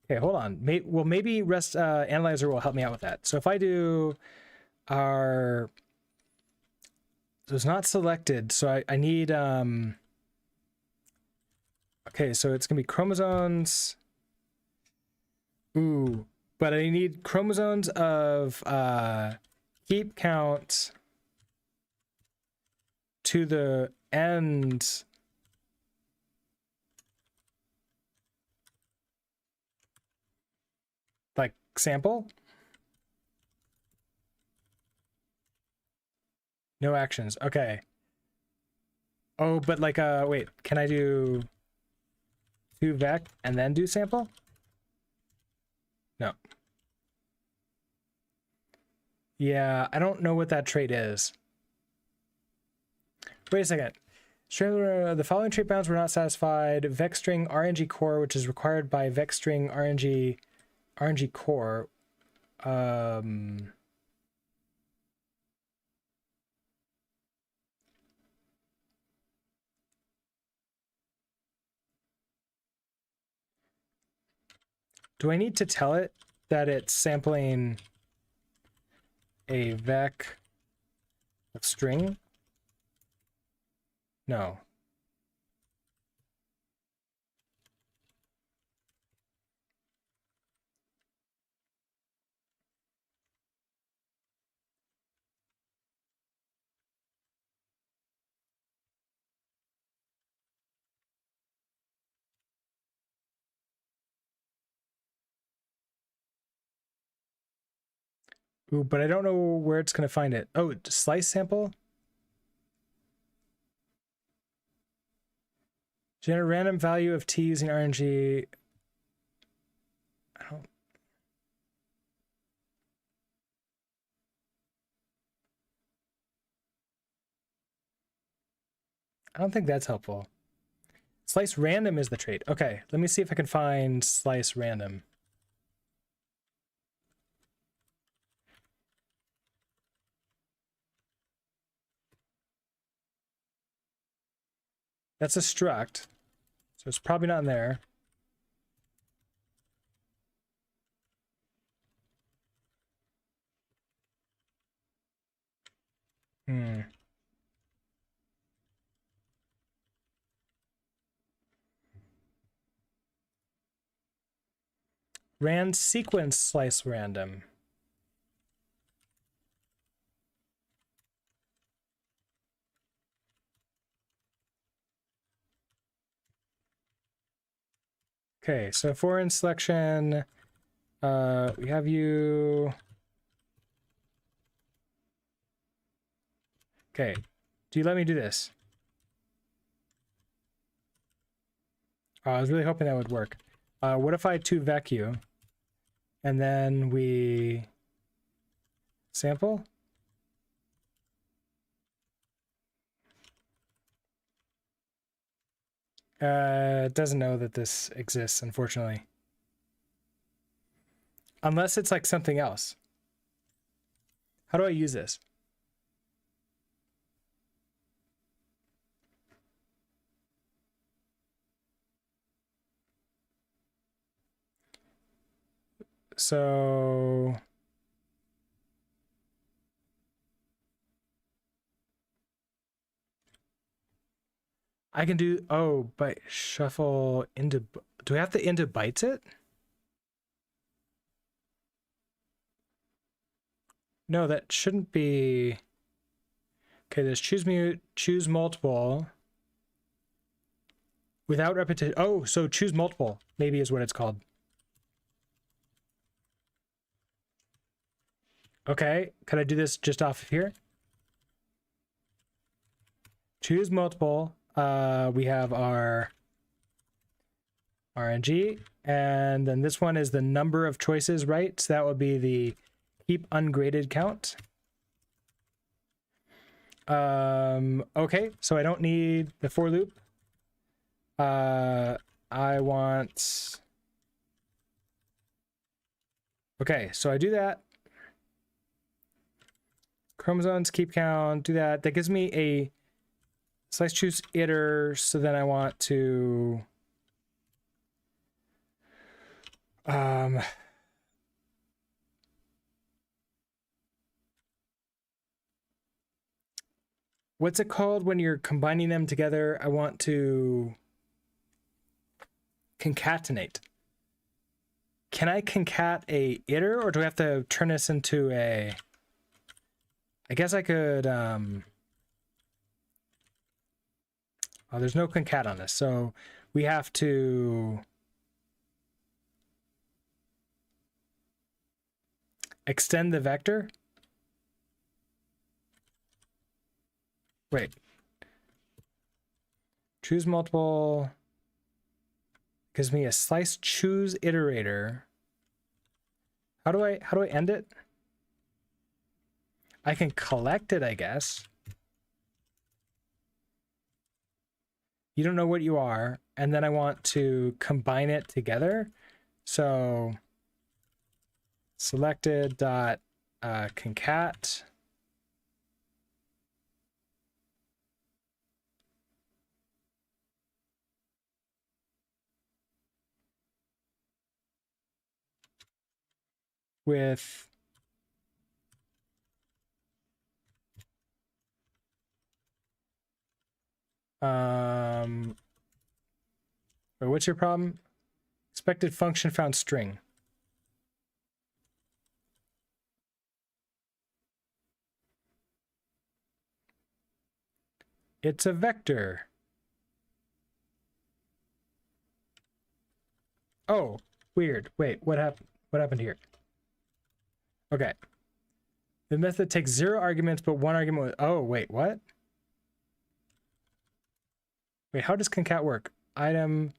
Okay, hold on. Maybe REST analyzer will help me out with that. So if I do our, so it's not selected. So I need, okay, so it's gonna be chromosomes. Ooh, but I need chromosomes of keep count to the end. Like sample. No actions. Okay. Oh, but like wait, can I do do vec and then do sample? No. Yeah, I don't know what that trait is. Wait a second. The following trait bounds were not satisfied. Vec string RNG core, which is required by vec string RNG core. Do I need to tell it that it's sampling a vec string? No. Ooh, but I don't know where it's going to find it. Oh, slice sample? Generate random value of T using RNG. I don't think that's helpful. Slice random is the trait. Okay, let me see if I can find slice random. That's a struct, so it's probably not in there. Rand sequence slice random. Okay, so foreign selection, we have you. Okay, do you let me do this? I was really hoping that would work. What if I 2vec you, and then we sample? It doesn't know that this exists, unfortunately. Unless it's like something else. How do I use this? So I can do, oh, byte shuffle into, do I have to into bytes it? No, that shouldn't be. Okay, there's choose mute, choose multiple. Without repetition. Oh, so choose multiple maybe is what it's called. Okay, could I do this just off of here? Choose multiple. We have our RNG, and then this one is the number of choices, right? So that would be the keep ungraded count. Okay, so I don't need the for loop. I want. Okay, so I do that. Chromosomes, keep count, do that. That gives me a slice choose iter, so then I want to what's it called when you're combining them together? I want to concatenate. Can I concat a iter, or do I have to turn this into a, I guess I could oh, there's no concat on this, so we have to extend the vector. Wait. Choose multiple gives me a slice choose iterator. How do I end it? I can collect it, I guess. You don't know what you are, and then I want to combine it together. So selected dot concat. With wait, what's your problem? Expected function found string. It's a vector. Oh, weird. Wait, what happened? What happened here? Okay. The method takes 0 arguments, but 1 argument was, oh, wait, what? Wait, how does concat work? Item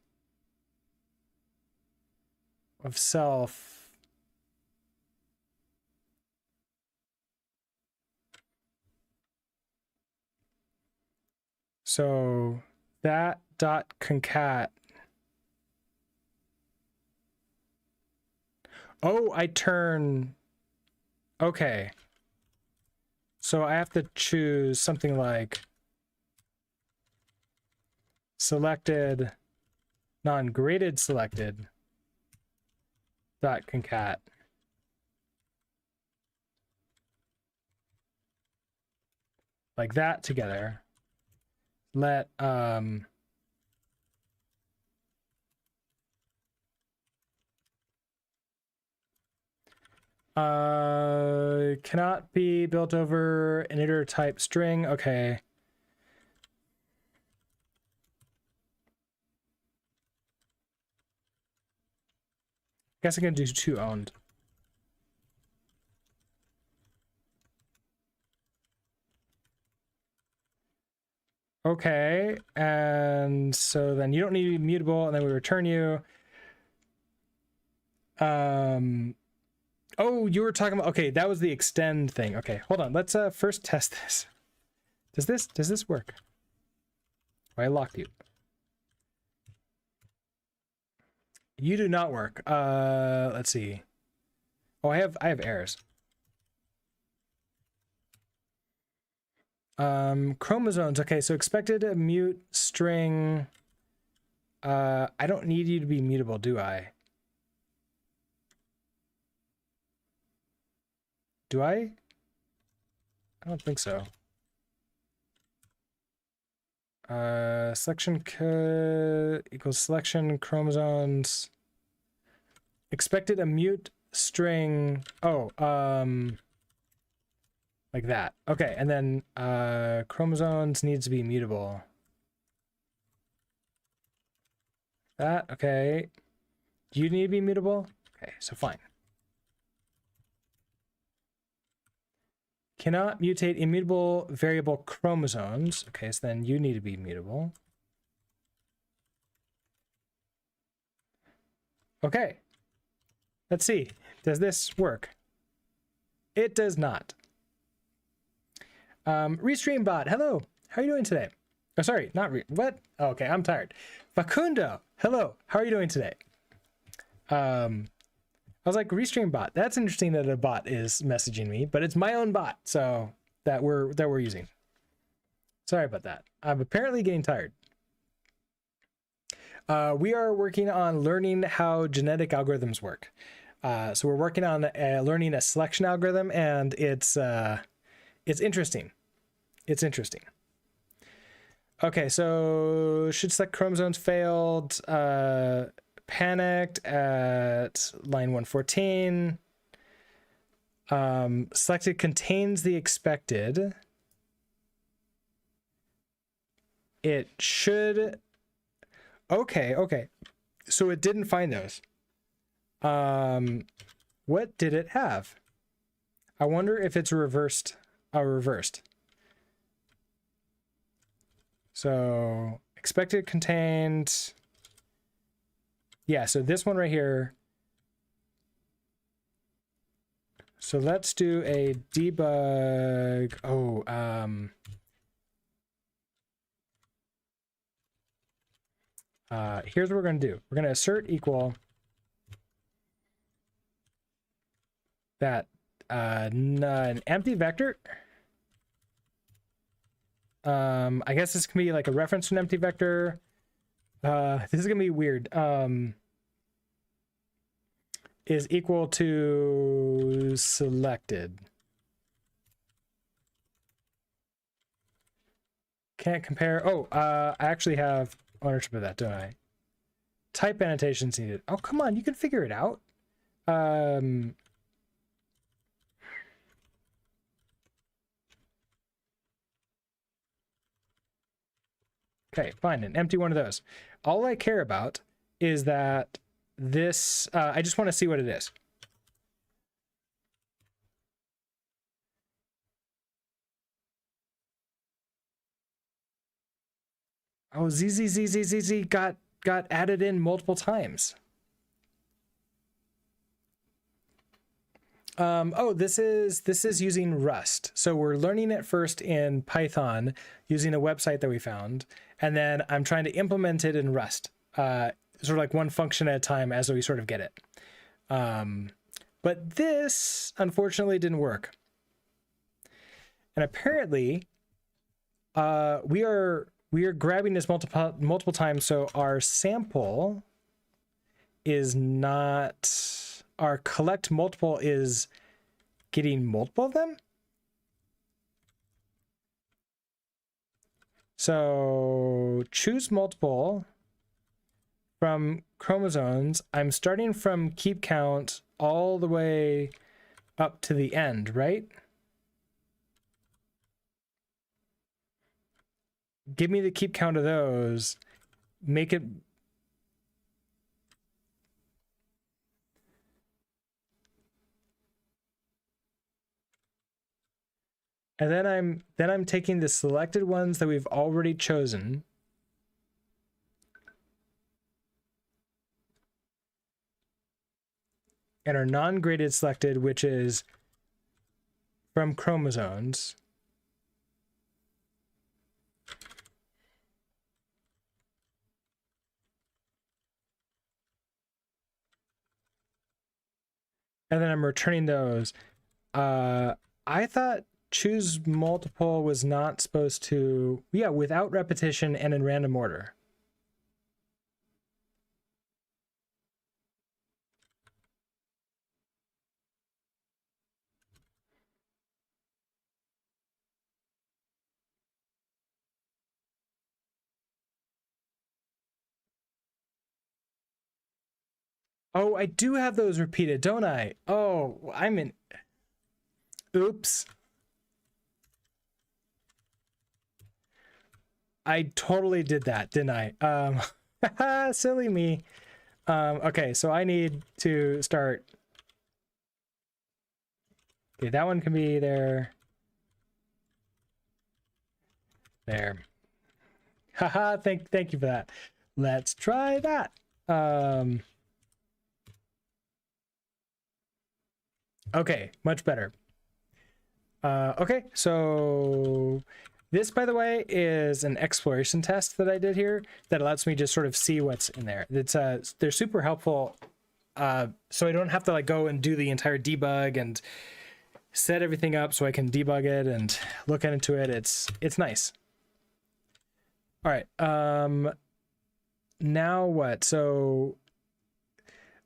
of self. So that dot concat. Oh, I turn. Okay. So I have to choose something like selected, non-graded selected dot concat. Like that together. Let cannot be built over an iter type string. Okay. Guess I'm gonna do 2 owned. Okay, and so then you don't need to be mutable, and then we return you. Oh, you were talking about, okay, that was the extend thing. Okay, hold on. Let's first test this. Does this work? Oh, I locked you. You do not work. Let's see. Oh, I have errors. Chromosomes. Okay, so expected mute string. I don't need you to be mutable, do I? Do I? I don't think so. Selection equals selection chromosomes. Expected a mute string. Oh, like that. Okay, and then chromosomes needs to be mutable. That, okay. Do you need to be mutable? Okay, so fine. Cannot mutate immutable variable chromosomes. Okay, so then you need to be mutable. Okay. Let's see. Does this work? It does not. Restream bot, hello. How are you doing today? Oh, sorry, not what? Oh, okay, I'm tired. Facundo, hello. How are you doing today? I was like, Restream bot. That's interesting that a bot is messaging me, but it's my own bot, so that we're using. Sorry about that. I'm apparently getting tired. We are working on learning how genetic algorithms work. So we're working on learning a selection algorithm, and it's interesting. It's interesting. Okay, so should select chromosomes failed. Panicked at line 114. Selected contains the expected. It should. Okay. So it didn't find those. What did it have? I wonder if it's reversed. Reversed. So expected contained. Yeah, so this one right here. So let's do a debug. Oh, here's what we're going to do. We're going to assert equal that an empty vector. I guess this can be like a reference to an empty vector. This is going to be weird. Is equal to selected. Can't compare. Oh, I actually have ownership of that, don't I? Type annotations needed. Oh, come on, you can figure it out. Okay, fine, an empty one of those. All I care about is that this, I just want to see what it is. Oh, ZZZZZZ got added in multiple times. Oh, this is using Rust. So we're learning it first in Python using a website that we found, and then I'm trying to implement it in Rust, sort of like one function at a time as we sort of get it. But this unfortunately didn't work. And apparently, we are grabbing this multiple times, so our sample is not. Our collect multiple is getting multiple of them. So choose multiple from chromosomes. I'm starting from keep count all the way up to the end, right? Give me the keep count of those. Make it. And then I'm taking the selected ones that we've already chosen. And our non-graded selected, which is from chromosomes. And then I'm returning those. I thought choose multiple was not supposed to, yeah, without repetition and in random order. Oh, I do have those repeated, don't I? Oh, I'm in. Oops. I totally did that, didn't I? Silly me. Okay, so I need to start. Okay, that one can be there. There. Haha, thank you for that. Let's try that. Okay, much better. Okay, so this, by the way, is an exploration test that I did here that lets me just sort of see what's in there. It's they're super helpful, so I don't have to like go and do the entire debug and set everything up so I can debug it and look into it. It's nice. All right. Now what? So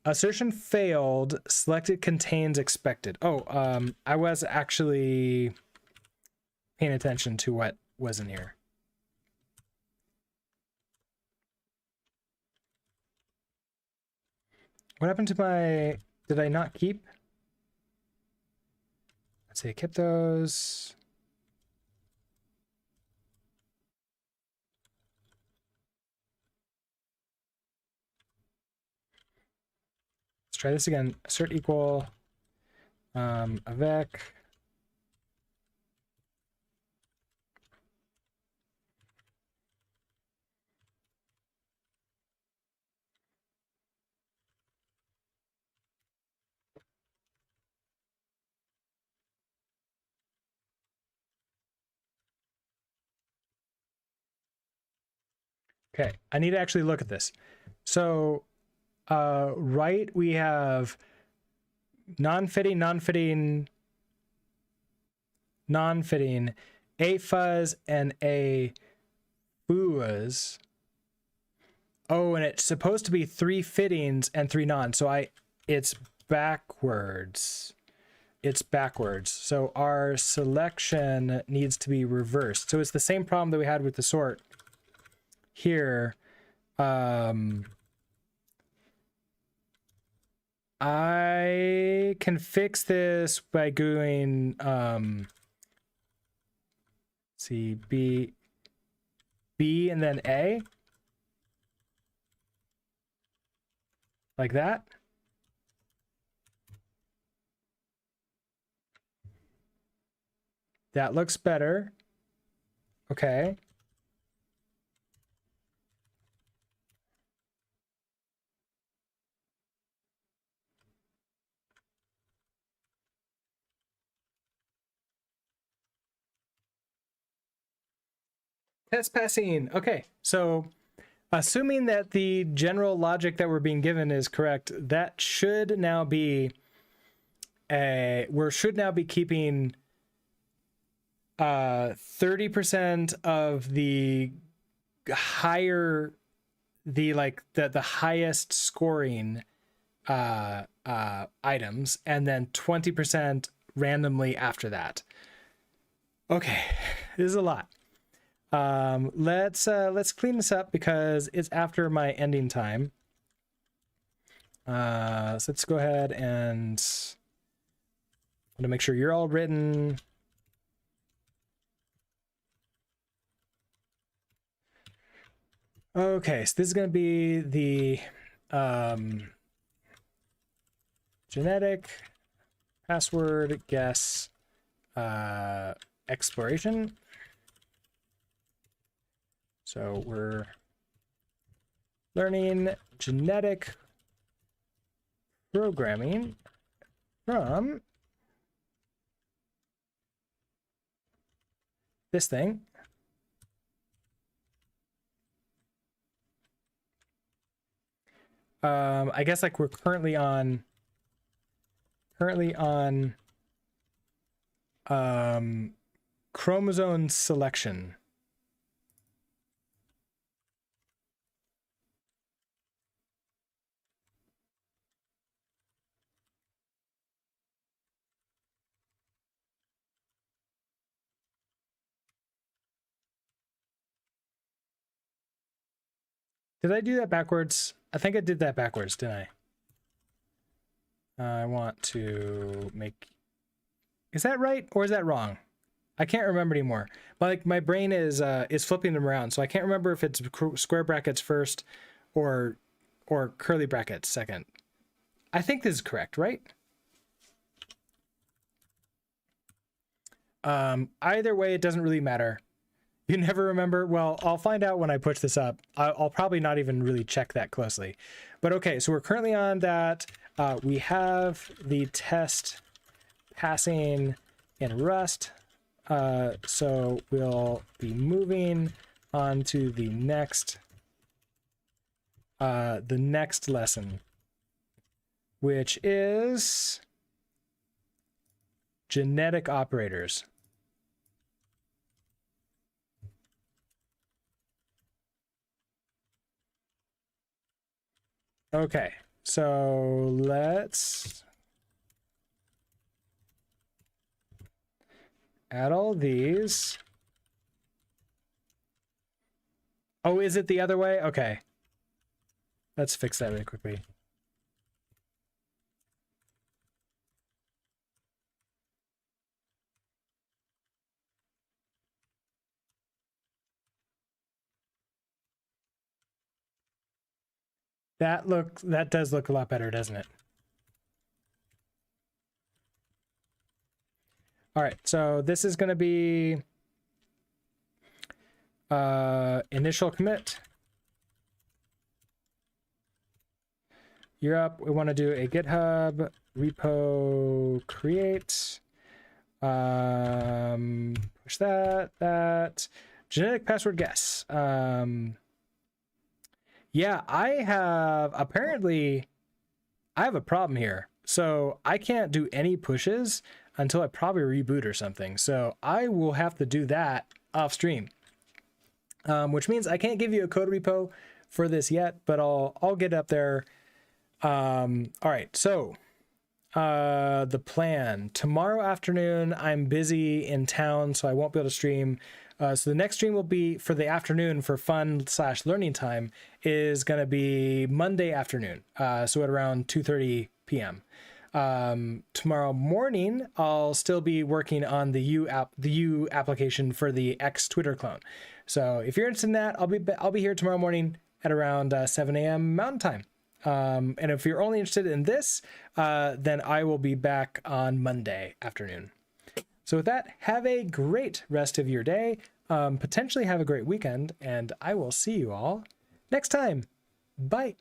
assertion failed. Selected contains expected. Oh, I was actually paying attention to what was in here. What happened to my... Did I not keep? Let's see, I kept those. Let's try this again. Assert equal avec. Okay, I need to actually look at this. So, right, we have non-fitting, non-fitting, non-fitting, a fuzz, and a fuzz. Oh, and it's supposed to be 3 fittings and 3 non. So it's backwards. It's backwards. So our selection needs to be reversed. So it's the same problem that we had with the sort here. I can fix this by doing see B and then A, like that. That looks better. Okay. Test passing. Okay, so assuming that the general logic that we're being given is correct, that should now be we should now be keeping 30% of the higher, the highest scoring items, and then 20% randomly after that. Okay, this is a lot. Let's clean this up because it's after my ending time. So let's go ahead and want to make sure you're all written. Okay, so this is going to be the genetic password guess exploration. So we're learning genetic programming from this thing. I guess like we're currently on chromosome selection. Did I do that backwards? I think I did that backwards, didn't I? I want to make, is that right or is that wrong? I can't remember anymore. Like my brain is flipping them around, so I can't remember if it's square brackets first or curly brackets second. I think this is correct, right? Either way, it doesn't really matter. You never remember? Well, I'll find out when I push this up. I'll probably not even really check that closely. But okay, so we're currently on that. We have the test passing in Rust. So we'll be moving on to the next lesson, which is genetic operators. Okay, so let's add all these. Oh, is it the other way? Okay. Let's fix that really quickly. That does look a lot better, doesn't it? All right, so this is going to be initial commit. You're up. We want to do a GitHub repo create. Push that genetic password guess. Yeah, I have a problem here. So I can't do any pushes until I probably reboot or something. So I will have to do that off stream. Which means I can't give you a code repo for this yet, but I'll get up there. All right, so the plan tomorrow afternoon, I'm busy in town, so I won't be able to stream. So the next stream will be for the afternoon for fun/learning time is going to be Monday afternoon. So at around 2:30 p.m. Tomorrow morning, I'll still be working on the U application for the X Twitter clone. So if you're interested in that, I'll be here tomorrow morning at around 7 a.m. Mountain Time. And if you're only interested in this, then I will be back on Monday afternoon. So with that, have a great rest of your day. Potentially have a great weekend, and I will see you all next time. Bye.